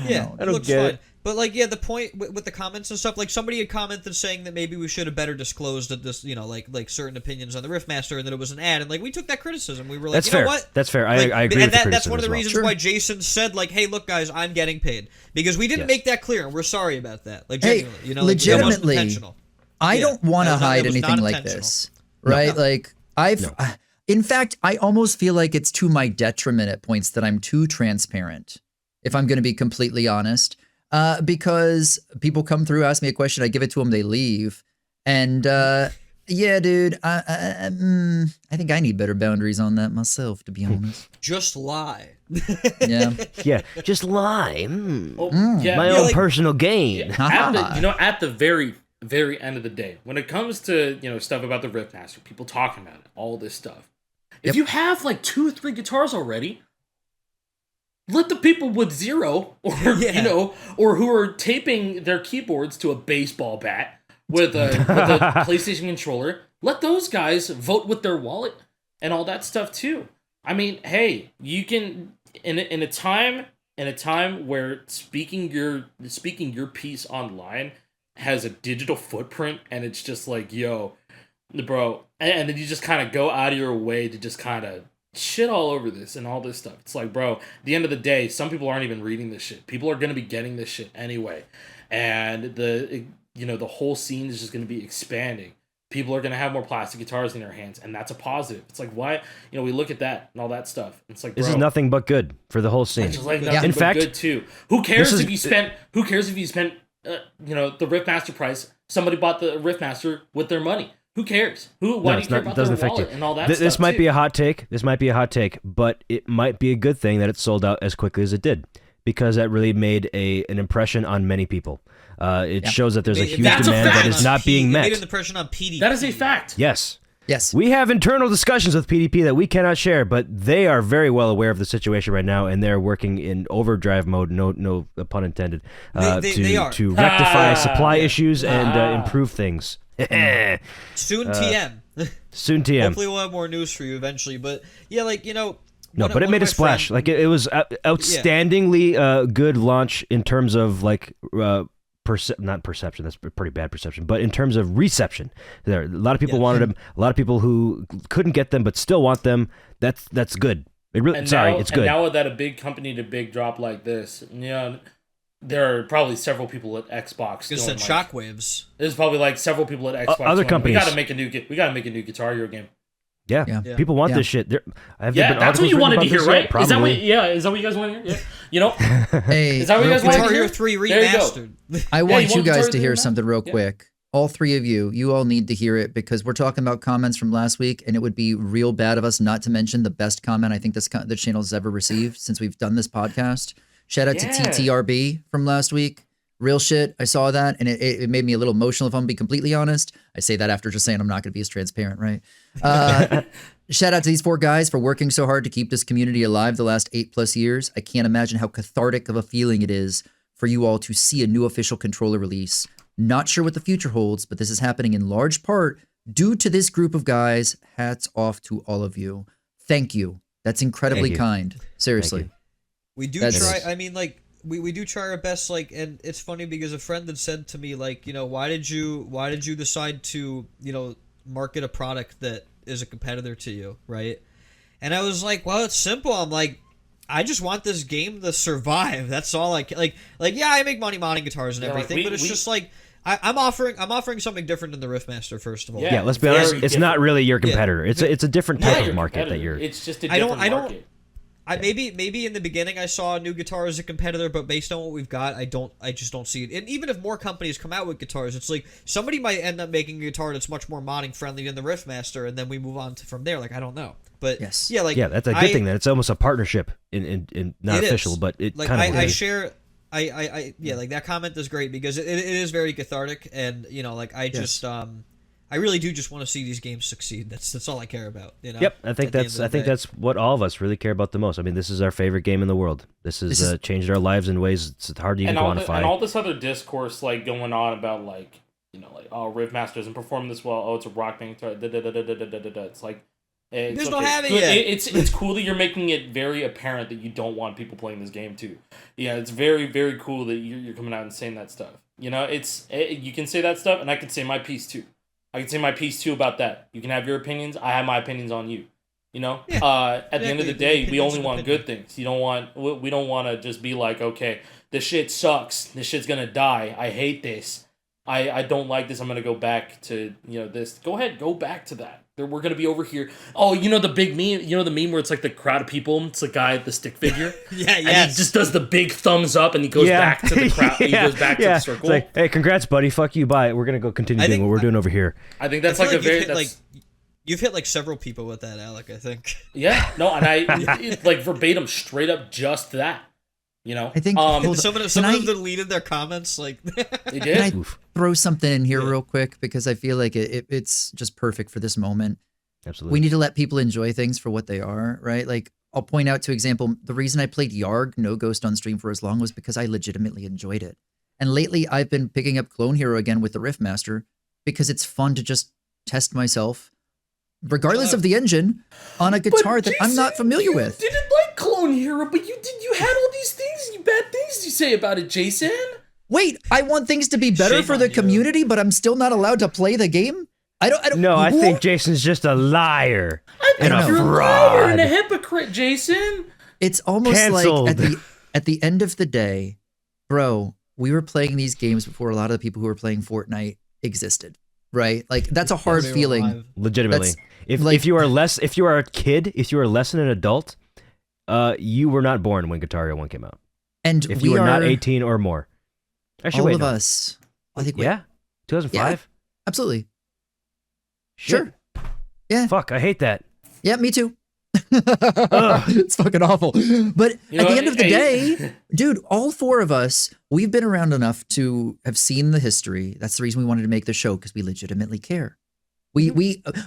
Yeah, I it don't looks get fine. it. But, like, yeah, the point with the comments and stuff, like, somebody had commented saying that maybe we should have better disclosed that this, like certain opinions on the Riffmaster and that it was an ad, and, like, we took that criticism. We were like, That's you fair. know what? That's fair. Like, I agree with the criticism that's one of the as well. reasons why Jason said, like, hey, look, guys, I'm getting paid. Because we didn't make that clear, and we're sorry about that. Like, Hey, genuinely. Like, legitimately, that wasn't intentional. I don't want to that hide was not anything like intentional. this, right? Like, in fact, I almost feel like it's to my detriment at points that I'm too transparent, if I'm going to be completely honest. Because people come through, ask me a question, I give it to them, they leave. And yeah, dude, I think I need better boundaries on that myself, to be honest. Just lie. Yeah. Yeah, just lie. yeah, My own personal gain. at the very, very end of the day, when it comes to, stuff about the Riffmaster, people talking about it, all this stuff, if you have like 2 or 3 guitars already, let the people with 0 or or who are taping their keyboards to a baseball bat with a PlayStation controller, let those guys vote with their wallet and all that stuff too. I mean, hey, you can in a time where speaking your piece online has a digital footprint, and it's just like, yo, bro, and then you just kind of go out of your way to just kind of shit all over this and all this stuff. It's like, bro, at the end of the day, some people aren't even reading this shit. People are going to be getting this shit anyway. And the whole scene is just going to be expanding. People are going to have more plastic guitars in their hands, and that's a positive. It's like, why, we look at that and all that stuff. It's like, this bro, is nothing but good for the whole scene. It's just like nothing In but fact, good too. Who cares if you spent the Riffmaster price? Somebody bought the Riffmaster with their money. Who cares? Why do you care about their wallet and all that stuff? This might be a hot take. This might be a hot take, but it might be a good thing that it sold out as quickly as it did, because that really made an impression on many people. It shows that there's a huge demand that is not being met. It made an impression on PDP. That is a fact. Yes. Yes. We have internal discussions with PDP that we cannot share, but they are very well aware of the situation right now, and they're working in overdrive mode, no pun intended, they are. to rectify supply issues and improve things. Soon TM. Soon TM. Hopefully we'll have more news for you eventually. But yeah, like, No, but it made a splash. Like it was outstandingly good launch in terms of like not perception. That's a pretty bad perception. But in terms of reception, there a lot of people wanted them. A lot of people who couldn't get them but still want them. That's good. It's good. And now that a big company to big drop like this, there are probably several people at Xbox. Just said shockwaves. There's probably like several people at Xbox. Other companies. We gotta make a new Guitar Hero game. Yeah. People want this shit. That's what you wanted to hear, right? Is that what you guys want to hear? Yeah. Hey, is that what you guys want to Guitar hear? Hero 3 remastered. I want you guys Guitar to hear Hero something real quick. All 3 of you all need to hear it, because we're talking about comments from last week, and it would be real bad of us not to mention the best comment I think the channel has ever received since we've done this podcast. Shout out to TTRB from last week. Real shit. I saw that, and it made me a little emotional, if I'm being completely honest. I say that after just saying I'm not going to be as transparent, right? Shout out to these 4 guys for working so hard to keep this community alive the last 8+ years. I can't imagine how cathartic of a feeling it is for you all to see a new official controller release. Not sure what the future holds, but this is happening in large part due to this group of guys. Hats off to all of you. Thank you. That's incredibly kind. Seriously. We do try. I mean, like, we do try our best. Like, and it's funny because a friend had said to me, like, why did you decide to, market a product that is a competitor to you, right? And I was like, well, it's simple. I'm like, I just want this game to survive. That's all. Like, yeah, I make money modding guitars and everything, but it's just like, I'm offering something different than the Riffmaster. First of all, yeah. Let's be honest. It's not really your competitor. It's a different type of market that you're. It's just a different market. Maybe in the beginning I saw a new guitar as a competitor, but based on what we've got, I just don't see it. And even if more companies come out with guitars, it's like somebody might end up making a guitar that's much more modding friendly than the Riffmaster, and then we move on from there. Like, I don't know, but yes. That's a good thing. That it's almost a partnership in not official, but it like kind of. I share. Like that comment is great because it is very cathartic, and I really do just want to see these games succeed. That's all I care about. Yep, I think that's what all of us really care about the most. I mean, this is our favorite game in the world. This has changed our lives in ways it's hard to even quantify. And all this other discourse like going on about like oh, Riffmaster doesn't perform this well. Oh, it's a rock band guitar. It's like there's no having it. It's cool that you're making it very apparent that you don't want people playing this game too. Yeah, it's very, very cool that you're coming out and saying that stuff. You can say that stuff, and I can say my piece too. I can say my piece too about that. You can have your opinions. I have my opinions on you. At the end of the day, we only want good things. We don't want to just be like, okay, this shit sucks. This shit's gonna die. I hate this. I don't like this. I'm gonna go back to this. Go ahead, go back to that. We're gonna be over here. Oh, the big meme. The meme where it's like the crowd of people. It's the guy, the stick figure. And he just does the big thumbs up, and he goes back to the crowd. He goes back to the circle. It's like, hey, congrats, buddy. Fuck you. Bye. We're gonna go continue doing what we're doing over here. I think that's you've hit like several people with that, Alec. I think. Yeah. No, and I like verbatim, straight up, just that. You know, I think Some of them deleted their comments. Like they Can I did. throw something in here real quick because I feel like it's just perfect for this moment. Absolutely. We need to let people enjoy things for what they are, right? Like I'll point out to example, the reason I played Yarg No Ghost on stream for as long was because I legitimately enjoyed it. And lately I've been picking up Clone Hero again with the Riffmaster because it's fun to just test myself, regardless of the engine, on a guitar that I'm not familiar with. You didn't like Clone Hero, but you had all these things, bad things you say about it, Jason. Wait, I want things to be better Shame for on the you. community, but I'm still not allowed to play the game? I don't No, I who- think Jason's just a liar I and think a you're a liar and a fraud. hypocrite, Jason. It's almost Canceled. like at the end of the day, bro, we were playing these games before a lot of the people who were playing Fortnite existed, right? Like that's a hard They were feeling. alive. Legitimately, That's like- if you are a kid, if you are less than an adult, you were not born when Guitar Hero 1 came out. And If we you were are not 18 or more. Actually, all wait, of no. us. I think Yeah, 2005. absolutely. Shit. Sure. Yeah. Fuck, I hate that. Yeah, me too. It's fucking awful. But You at know, the end of the hey- day, dude, all four of us, we've been around enough to have seen the history. That's the reason we wanted to make the show because we legitimately care. We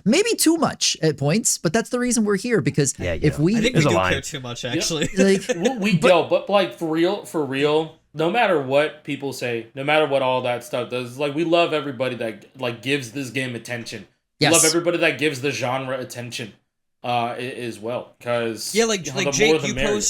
maybe too much at points, but that's the reason we're here because Yeah, you if know. we I think There's we a do line. care too much, actually. like But like for real, no matter what people say, no matter what all that stuff does, like we love everybody that like gives this game attention. Yes. We love everybody that gives the genre attention, as well. Because Yeah, like the more Jake, the you merrier.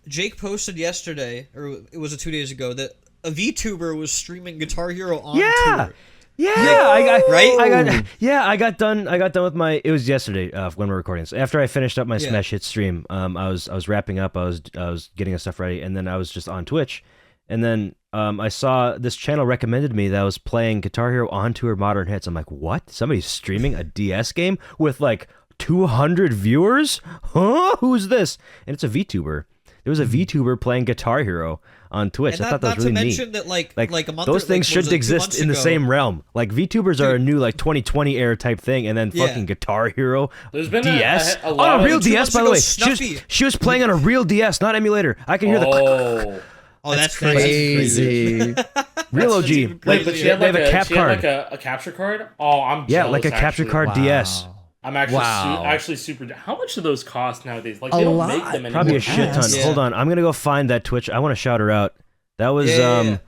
Jake posted yesterday, or it was 2 days ago, that a VTuber was streaming Guitar Hero on Yeah. tour. Yeah, I got done with my. It was yesterday when we were recording. So after I finished up my Yeah. Smash Hit stream, I was wrapping up. I was getting stuff ready, and then I was just on Twitch, and then I saw this channel recommended me that was playing Guitar Hero on tour Modern Hits. I'm like, what? Somebody's streaming a DS game with like 200 viewers? Huh? Who's this? And it's a VTuber. There was a VTuber playing Guitar Hero on Twitch. And I thought that was really not to neat. mention that like a month those or, things like, was shouldn't it 2 exist months in the ago? same realm. Like VTubers are a new like 2020 era type thing, and then Yeah. fucking Guitar Hero There's been DS a lot on a of- real 2 DS. months By the ago, way, Snuffy. she was playing on a real DS, not emulator. I can hear the Oh, that's crazy. real That's OG. even Like, Wait, but she had they like have a cap she had card. like a capture card. Oh, I'm Yeah, jealous, like a capture actually. card DS. I'm actually Wow. actually super. How much do those cost nowadays? Like A they don't lot. make them anymore. Probably a shit ton. Yes. Hold on, I'm gonna go find that Twitch. I want to shout her out. That was Yeah.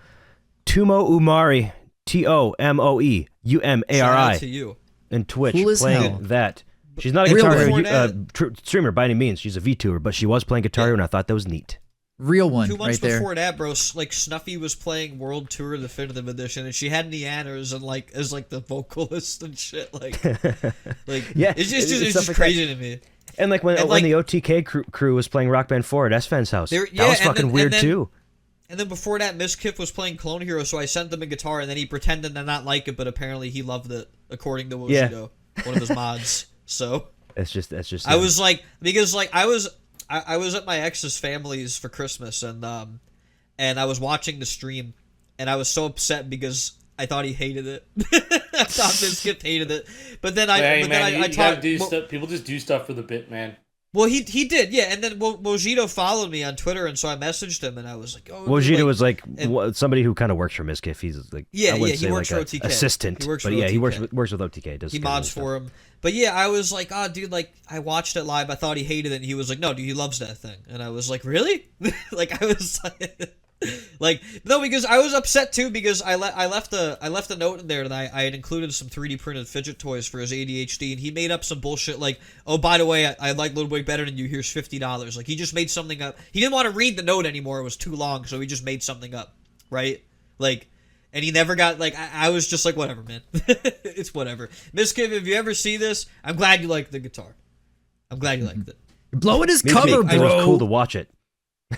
Tumo Umari, TOMOE Shout out UMARI, to you. and Twitch Cool as playing hell. that. She's not a Real Guitar one. Hero streamer by any means. She's a VTuber, but she was playing Guitar Hero, and I thought that was neat. Real one 2 months right there. before that, bro, like Snuffy was playing World Tour Definitive Edition, and she had Neanners and like as like the vocalist and shit. Like Yeah, it's just it's it's stuff just like crazy to me. And like when And, when like- the OTK crew was playing Rock Band 4 at S-Fan's house, They were- that yeah, was and fucking then- weird and then- too. And then before that, Miskiff was playing Clone Hero, so I sent him a guitar, and then he pretended to not like it, but apparently he loved it, according to Yeah. Wojito, one of his mods. So That's just. I was like, because like I was at my ex's family's for Christmas, and I was watching the stream, and I was so upset because I thought he hated it. I thought Miskiff hated it, but then Hey, I man, you gotta talked. do Well, stuff. People just do stuff for the bit, man. well, he did, yeah. And then Wojito followed me on Twitter, and so I messaged him, and I was like, oh, Wojito like, was like and- somebody who kind of works for Miskiff. He's like Yeah, I wouldn't yeah, he say works like for a OTK. assistant, He works but for yeah, he OTK. works with OTK. Does he scheduling mods stuff. for him. But yeah, I was like, oh, dude, like, I watched it live. I thought he hated it. And he was like, no, dude, he loves that thing. And I was like, really? Like, I was like, no, because I was upset too because I left a note in there that I had included some 3D printed fidget toys for his ADHD, and he made up some bullshit like, oh, by the way, I like Ludwig better than you. Here's $50. Like, he just made something up. He didn't want to read the note anymore. It was too long, so he just made something up, right? Like. And he never got, like, I was just like, whatever, man. It's whatever. Miskiff, if you ever see this, I'm glad you liked the guitar. I'm glad you liked it. Blowing his Me cover, too. It was bro. cool to watch it.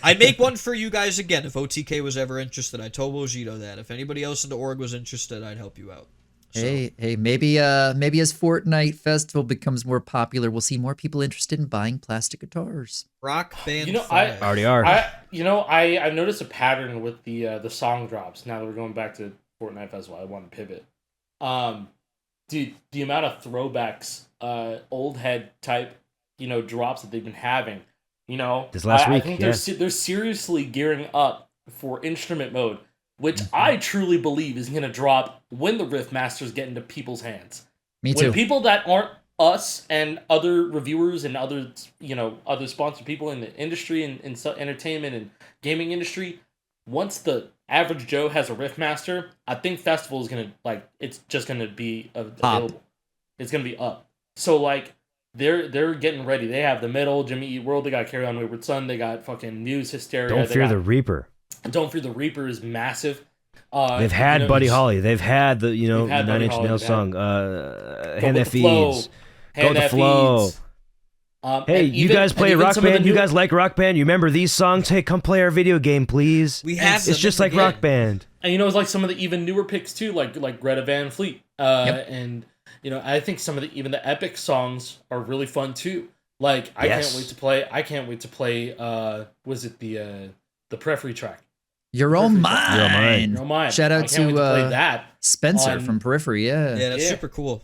I'd make one for you guys again if OTK was ever interested. I told Wojito that. If anybody else in the org was interested, I'd help you out. So, Hey, maybe as Fortnite Festival becomes more popular, we'll see more people interested in buying plastic guitars. Rock Band You know, 5. Already are. I noticed a pattern with the song drops. Now that we're going back to Fortnite Festival, I want to pivot. Dude, the amount of throwbacks, old head type, drops that they've been having. You know, This last I week, think yeah. they're seriously gearing up for instrument mode, which I truly believe is going to drop when the Riffmasters get into people's hands. Me When too. people that aren't us and other reviewers and other, other sponsored people in the industry and in entertainment and gaming industry, once the average Joe has a Riffmaster, I think Festival is going to, it's just going to be available. It's going to be up. So, they're getting ready. They have the middle, Jimmy Eat World. They got Carry On Wayward Son. They got fucking News Hysteria. Don't Fear the Reaper. Don't Fear the Reaper is massive. They've had Buddy Holly. They've had the the had Nine Buddy Inch Holly, Nails they've song. Go Hand with That the Flow. Feeds. Go Hand with the That flow. Feeds. Hey, And you guys play and Rock some of the Band? You new- guys like Rock Band? You remember these songs? Hey, come play our video game, please. We have them It's just in like the game. Rock Band. And it's like some of the even newer picks too, like Greta Van Fleet. And I think some of even the epic songs are really fun too. Like I can't wait to play. Was it the Periphery track? You're all Periphery mine. You're all mine. You're all mine. Shout out I can't wait to play that. Spencer on- from Periphery. Yeah. Yeah, that's Yeah. super cool.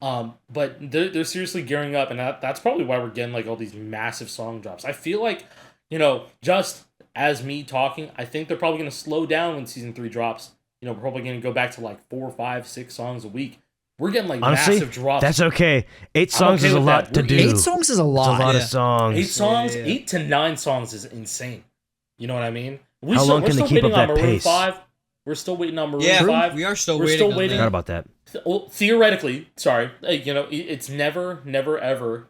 But they're seriously gearing up, and that's probably why we're getting all these massive song drops. I feel like, just as me talking, I think they're probably going to slow down when season 3 drops. We're probably going to go back to 4, 5, 6 songs a week. We're getting Honestly, massive drops. that's okay. 8 songs okay is a with lot that. to We're do. 8 songs is a It's lot. a lot Yeah. of songs. 8 songs, Yeah. 8 to 9 songs is insane. You know what I mean? How long can they keep waiting up on that Maroon pace? 5. We're still waiting on Maroon Yeah, 5. we are still We're waiting. still on waiting. Forgot that. about that. Well, theoretically, sorry, it's never ever,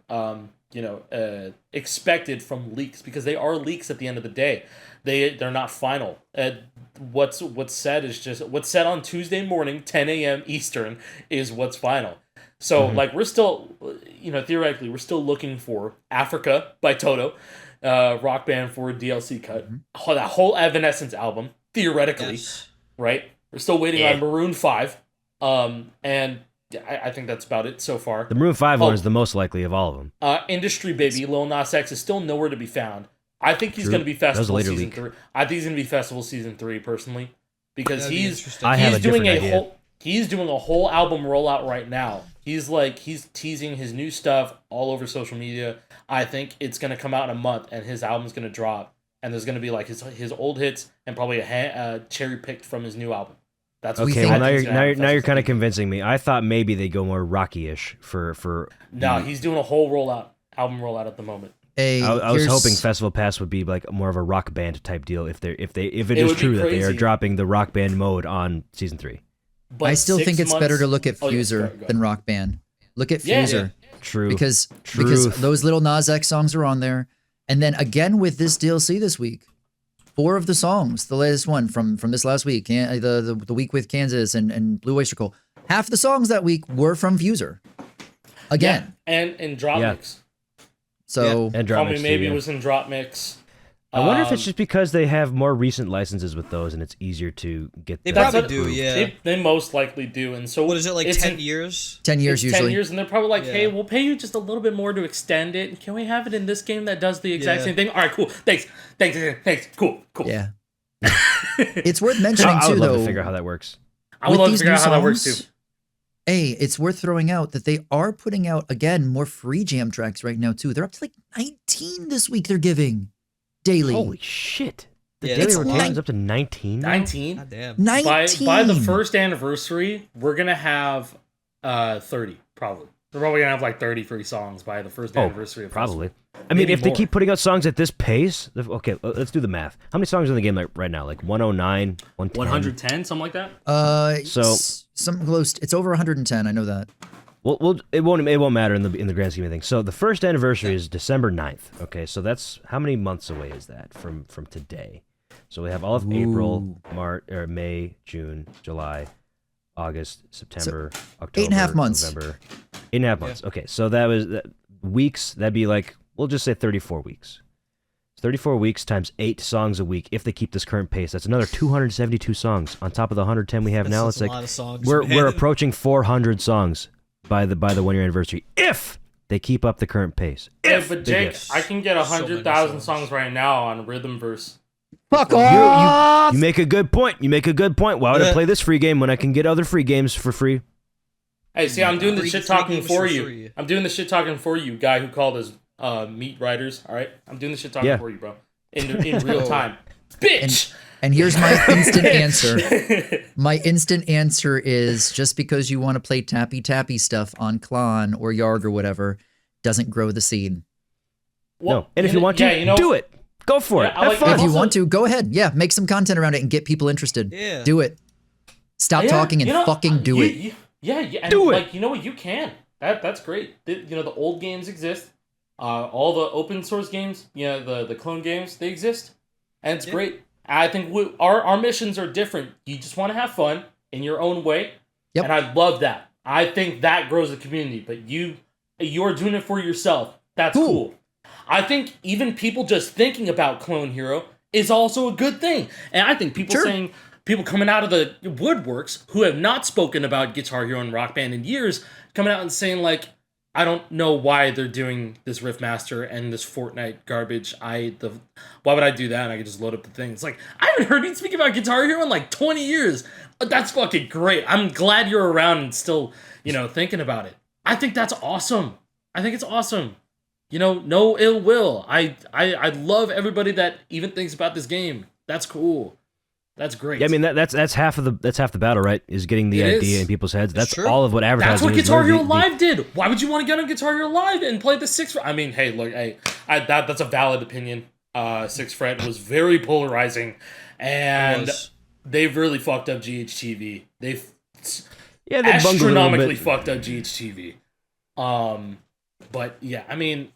expected from leaks, because they are leaks at the end of the day. They're not final. What's said is just what's said on Tuesday morning, 10 a.m. Eastern, is what's final. So we're still, theoretically, we're still looking for Africa by Toto, Rock Band for a DLC cut, that whole Evanescence album, theoretically, Yes. right? We're still waiting on Maroon 5. And I think that's about it so far. The Maroon 5 one is the most likely of all of them. Industry Baby, Lil Nas X is still nowhere to be found. I think he's True. going to be That was a Festival later Season leak. 3. I think he's going to be Festival Season 3, personally. Because That'd be he's interesting. I have he's a doing different a idea. whole he's doing a whole album rollout right now. He's teasing his new stuff all over social media. I think it's going to come out in a month, and his album's going to drop, and there's going to be his old hits and probably a cherry picked from his new album. That's what Okay, I well think now he's you're gonna have now you're Festival kind of Season. convincing me. I thought maybe they go more rocky-ish for. No, he's doing a whole album rollout at the moment. I was Here's- hoping Festival Pass would be more of a Rock Band type deal if it It is would be true that they are crazy. dropping the Rock Band mode on season 3. But I still 6 think it's better months- to look at Oh, yeah, Fuser go ahead. than Rock Band. Look at Yeah, Fuser True. because Truth. those little Nas X songs are on there, and then again with this DLC this week, 4 of the songs, the latest one from this last week, the week with Kansas and Blue Oyster Cult, half the songs that week were from Fuser. Again, Yeah, and Drop Yeah. Mix. so and Call Drop Me Mix too, Maybe yeah. was in Drop Mix. I wonder if it's Um, just because they have more recent licenses with those and it's easier to get. They that probably approved. do, yeah. They most likely do, and so What is it, like it's 10 in- years? 10 years it's usually. 10 years, and they're probably like, Yeah. "Hey, we'll pay you just a little bit more to extend it. Can we have it in this game that does the exact Yeah. same thing?" All right, cool. Thanks. Cool. Yeah. It's worth mentioning I too, would love though. to figure out how that works. I would with love to these figure new out how that works too. songs, it's worth throwing out that they are putting out again more free jam tracks right now too. They're up to 19 this week. They're giving daily. Holy shit! The Yeah, daily that's a rotation lot. is up to 19. now? 19. God damn. 19 By the first anniversary, we're gonna have 30 probably. We're probably gonna have 30 free songs by the first anniversary of Probably. Festival. I mean, Maybe if they more. keep putting out songs at this pace, okay, let's do the math. How many songs are in the game right now? 109, 110? 110, something like that. So- something close. It's over 110. I know that. Well, it won't matter in the grand scheme of things. So the first anniversary is December 9th. Okay, so that's how many months away is that from today? So we have all of April, March, or May, June, July, August, September, October, 8.5 months. November. 8.5 months. Okay, so that was weeks. That'd be we'll just say 34 weeks. 34 weeks times 8 songs a week. If they keep this current pace, that's another 272 songs on top of the 110 we have now. That's It's a lot of songs, we're man. approaching 400 songs by the 1 year anniversary if they keep up the current pace. Yeah, If but they Jake, do. I can get So many 100,000 songs. songs right now on Rhythmverse. Fuck You off! make a good point. You make a good point. Why would I Yeah. play this free game when I can get other free games for free? Hey, see, I'm doing the Free- shit free talking games for for you. free. I'm doing the shit talking for you, guy who called us meat riders. All right, I'm doing this shit talking Yeah. for you, bro. In real time, bitch. And here's my instant answer. My instant answer is just because you want to play tappy stuff on Klon or Yarg or whatever doesn't grow the seed. No. And if you want to, do it. Go for it. Have fun. If you want to, go ahead. Yeah, make some content around it and get people interested. Yeah. Do it. Stop talking and fucking do it. Yeah, and do it. Like, you know what? You can. That's great. The old games exist. All the open source games, the clone games, they exist, and it's great. I think our missions are different. You just want to have fun in your own way, and I love that. I think that grows the community. But you're doing it for yourself. That's cool. I think even people just thinking about Clone Hero is also a good thing, and I think people coming out of the woodworks who have not spoken about Guitar Hero and Rock Band in years, coming out and saying like, I don't know why they're doing this Riffmaster and this Fortnite garbage. Why would I do that? And I could just load up the thing. It's like, I haven't heard you speak about Guitar Hero in like 20 years. That's fucking great. I'm glad you're around and still, thinking about it. I think that's awesome. I think it's awesome. No ill will. I love everybody that even thinks about this game. That's cool. That's great. Yeah, I mean that's half the battle, right? Is getting the idea in people's heads. That's all of what advertising. That's what is. Guitar Hero Live did. Why would you want to get on Guitar Hero Live and play the 6th? I mean, hey, look, that's a valid opinion. 6th Fret was very polarizing, and they've really fucked up GHTV. They've astronomically fucked up GHTV. But yeah, I mean,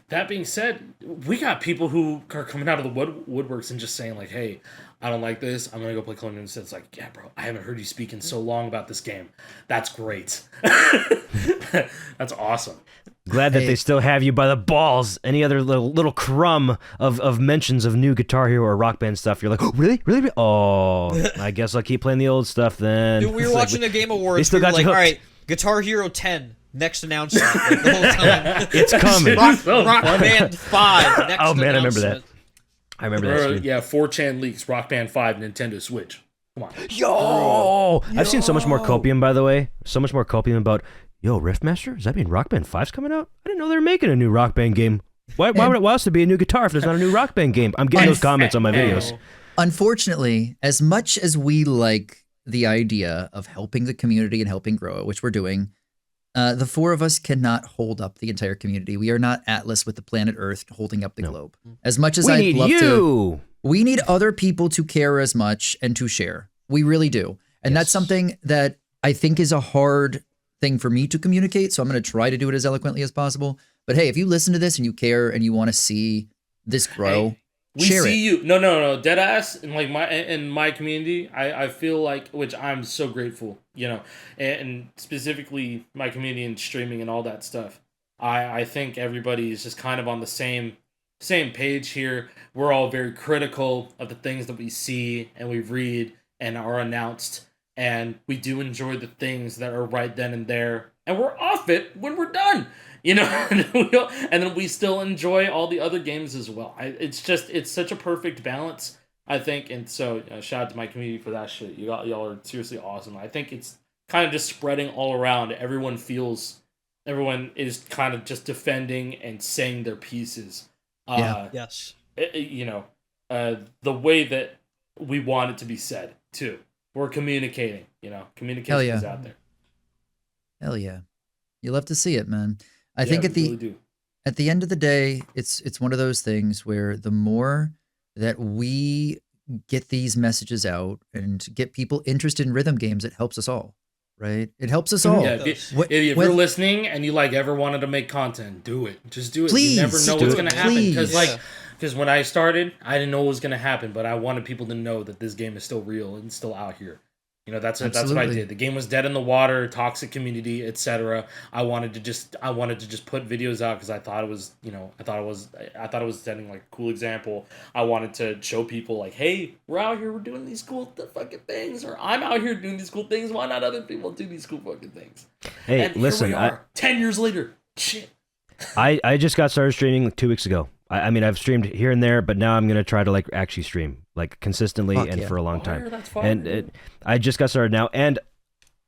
that being said, we got people who are coming out of the woodworks and just saying like, hey, I don't like this. I'm going to go play Clone instead. It's like, yeah, bro, I haven't heard you speak in so long about this game. That's great. That's awesome. Glad that they still have you by the balls. Any other little crumb of mentions of new Guitar Hero or Rock Band stuff, you're like, oh, really? Really? Oh, I guess I'll keep playing the old stuff then. Dude, we were watching the Game Awards. We were like, all right, Guitar Hero 10. Next announcement, like the whole time. It's coming. Rock Band 5. Next oh man, announcement. I remember that. Yeah, 4chan leaks Rock Band 5 Nintendo Switch. Come on. Yo! I've seen so much more copium, by the way. So much more copium about, Riffmaster? Does that mean Rock Band 5's coming out? I didn't know they were making a new Rock Band game. Why else would there be a new guitar if there's not a new Rock Band game? I'm getting those comments on my videos. Unfortunately, as much as we like the idea of helping the community and helping grow it, which we're doing, the four of us cannot hold up the entire community. We are not Atlas with the planet Earth holding up the globe. As much as I'd love to, we need other people to care as much and to share. We really do. And that's something that I think is a hard thing for me to communicate. So I'm going to try to do it as eloquently as possible. But hey, if you listen to this and you care and you want to see this grow, share it. You. No. Deadass in my community, I feel like, which I'm so grateful, and specifically my community and streaming and all that stuff. I think everybody is just kind of on the same page here. We're all very critical of the things that we see and we read and are announced, and we do enjoy the things that are right then and there, and we're off it when we're done. And then we still enjoy all the other games as well. It's such a perfect balance, I think. And so shout out to my community for that shit. Y'all are seriously awesome. I think it's kind of just spreading all around. Everyone is kind of just defending and saying their pieces. Yes. The way that we want it to be said too. We're communicating, communication is out there. Hell yeah. You love to see it, man. I think at the end of the day, it's one of those things where the more that we get these messages out and get people interested in rhythm games, it helps us all, right? It helps us all. Yeah, if you're listening and you ever wanted to make content, do it. Just do it. Please, you never know what's going to happen. Because when I started, I didn't know what was going to happen, but I wanted people to know that this game is still real and still out here. That's what I did. The game was dead in the water, toxic community, etc. I wanted to just put videos out because I thought it was, I thought it was setting like a cool example. I wanted to show people like, hey, we're out here, we're doing these cool fucking things, or I'm out here doing these cool things. Why not other people do these cool fucking things? Hey, and listen, here we are, 10 years later. Shit. I just got started streaming 2 weeks ago. I mean, I've streamed here and there, but now I'm going to try to actually stream consistently for a long time. That's fine, and I just got started now, and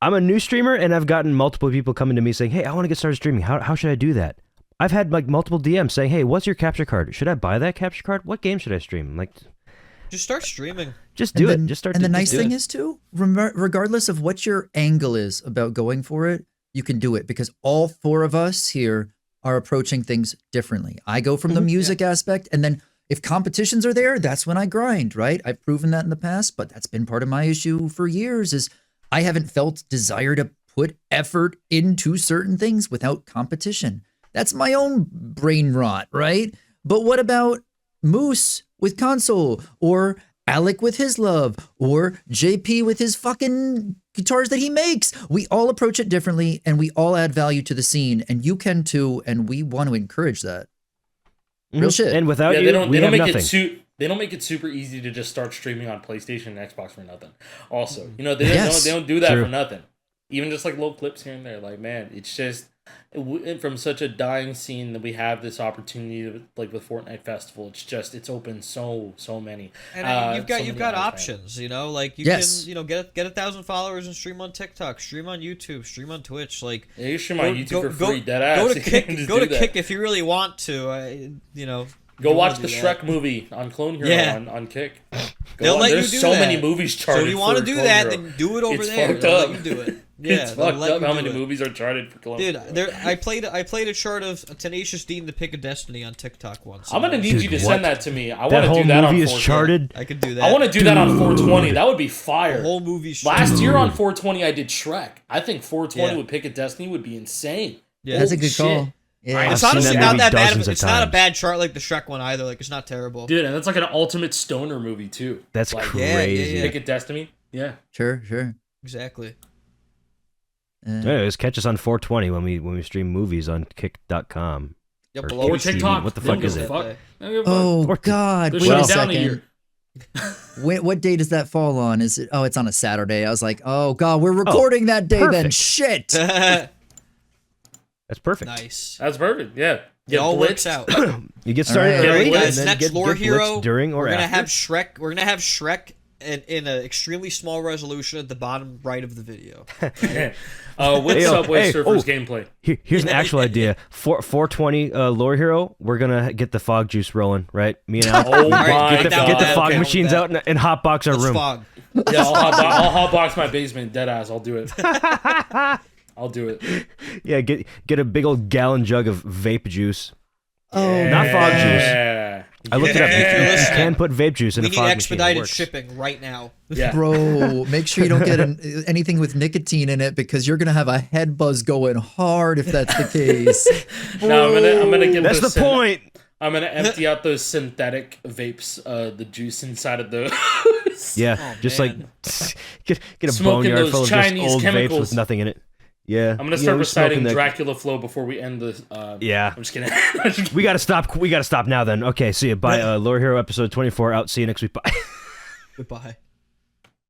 I'm a new streamer, and I've gotten multiple people coming to me saying, hey, I want to get started streaming. How should I do that? I've had like multiple DMs saying, "Hey, what's your capture card? Should I buy that capture card? What game should I stream?" I'm like, Just start streaming. just do And it. Just start. And the just nice do thing it. is too, regardless of what your angle is about going for it, you can do it because all four of us here are approaching things differently. I go from the music aspect, and then if competitions are there, that's when I grind, right? I've proven that in the past, but that's been part of my issue for years is I haven't felt desire to put effort into certain things without competition. That's my own brain rot, right? But what about Moose with console, or Alec with his love, or JP with his fucking guitars that he makes? We all approach it differently, and we all add value to the scene, and you can too, and we want to encourage that. Real shit. And without you, they don't we have make nothing. they don't make it super easy to just start streaming on PlayStation and Xbox for nothing. Also, they don't, Yes. they don't do that True. for nothing. Even just like little clips here and there. Like, man, it's just from such a dying scene that we have this opportunity, like with Fortnite Festival. It's open so many. And you've got so you've many got eyes, man. options, like you Yes. can get 1,000 followers and stream on TikTok, stream on YouTube, stream on Twitch. Like Yeah, you stream on YouTube for free. Dead ass. Go to You can't Kick. just Go do to that. Kick if you really want to. Go you watch wanna the do Shrek that. movie on Clone Hero Yeah. on Kick. They'll let you There's do so that. many movies charted. So if you want to for do Clone that, Hero. then do it over It's there. fucked They'll up. let you do it. Yeah, It's they'll fucked let up you how do many it. movies are charted for Clone Dude, Hero. I played a chart of Tenacious D and the Pick of Destiny on TikTok once. I'm gonna need Dude, you to what? send that to me. I That want to whole do that on movie is 420. charted. I could do that. I want to do that on 420. That would be fire. The whole movie's Last year charted. on 420, I did Shrek. I think 420 Yeah. with Pick of Destiny would be insane. Yeah. That's a Holy good call. shit. Yeah. I've It's seen honestly that not movie that bad. dozens of It's not a times. bad chart like the Shrek one either. Like it's not terrible. Dude, and that's like an ultimate stoner movie too. That's like, crazy. yeah. Pick of Destiny. Yeah. Sure. Exactly. Anyways, catch us on 420 when we stream movies on kick.com. Yep. Or below Or Kick TV. TikTok. What the They don't fuck give is a it? fuck. That They don't give a fuck. Oh Or- God! They're Wait shutting a down a second. year. What day does that fall on? Is it? Oh, it's on a Saturday. I was like, oh God, we're recording that day then. perfect. Shit. That's perfect. Nice. That's perfect. Yeah. It Get all works blitzed. out. You get started All right. early, Guys, and then next get lore blitzed hero during or we're gonna after. have Shrek. We're gonna have Shrek in an extremely small resolution at the bottom right of the video. With Hey, Subway hey, Surfers oh. gameplay. Here's an actual idea. 420 lore hero. We're gonna get the fog juice rolling, right? Me and Al. Oh my get the, god. get the fog Okay. machines out and hotbox our Let's room. fog. Yeah, I'll hotbox my basement. Dead ass. I'll do it. I'll do it. Yeah, get a big old gallon jug of vape juice. Oh, Not fog juice. Yeah. I looked it up. You listening, can put vape juice in We a need fog machine. It expedited works. shipping right now. Yeah. bro, make sure you don't get anything with nicotine in it because you're gonna have a head buzz going hard if that's the case. No, I'm gonna get That's the those point. I'm gonna empty out those synthetic vapes, the juice inside of those. Yeah, Oh, just man. like get a Smoking boneyard those full of Chinese just old vapes chemicals. with nothing in it. Yeah, I'm gonna You start know, reciting smoking that- Dracula flow before we end the. Yeah. I'm just kidding. We gotta stop. We gotta stop now. Then okay. See you. Bye. Lore Hero episode 24 out. See you next week. Bye. Goodbye.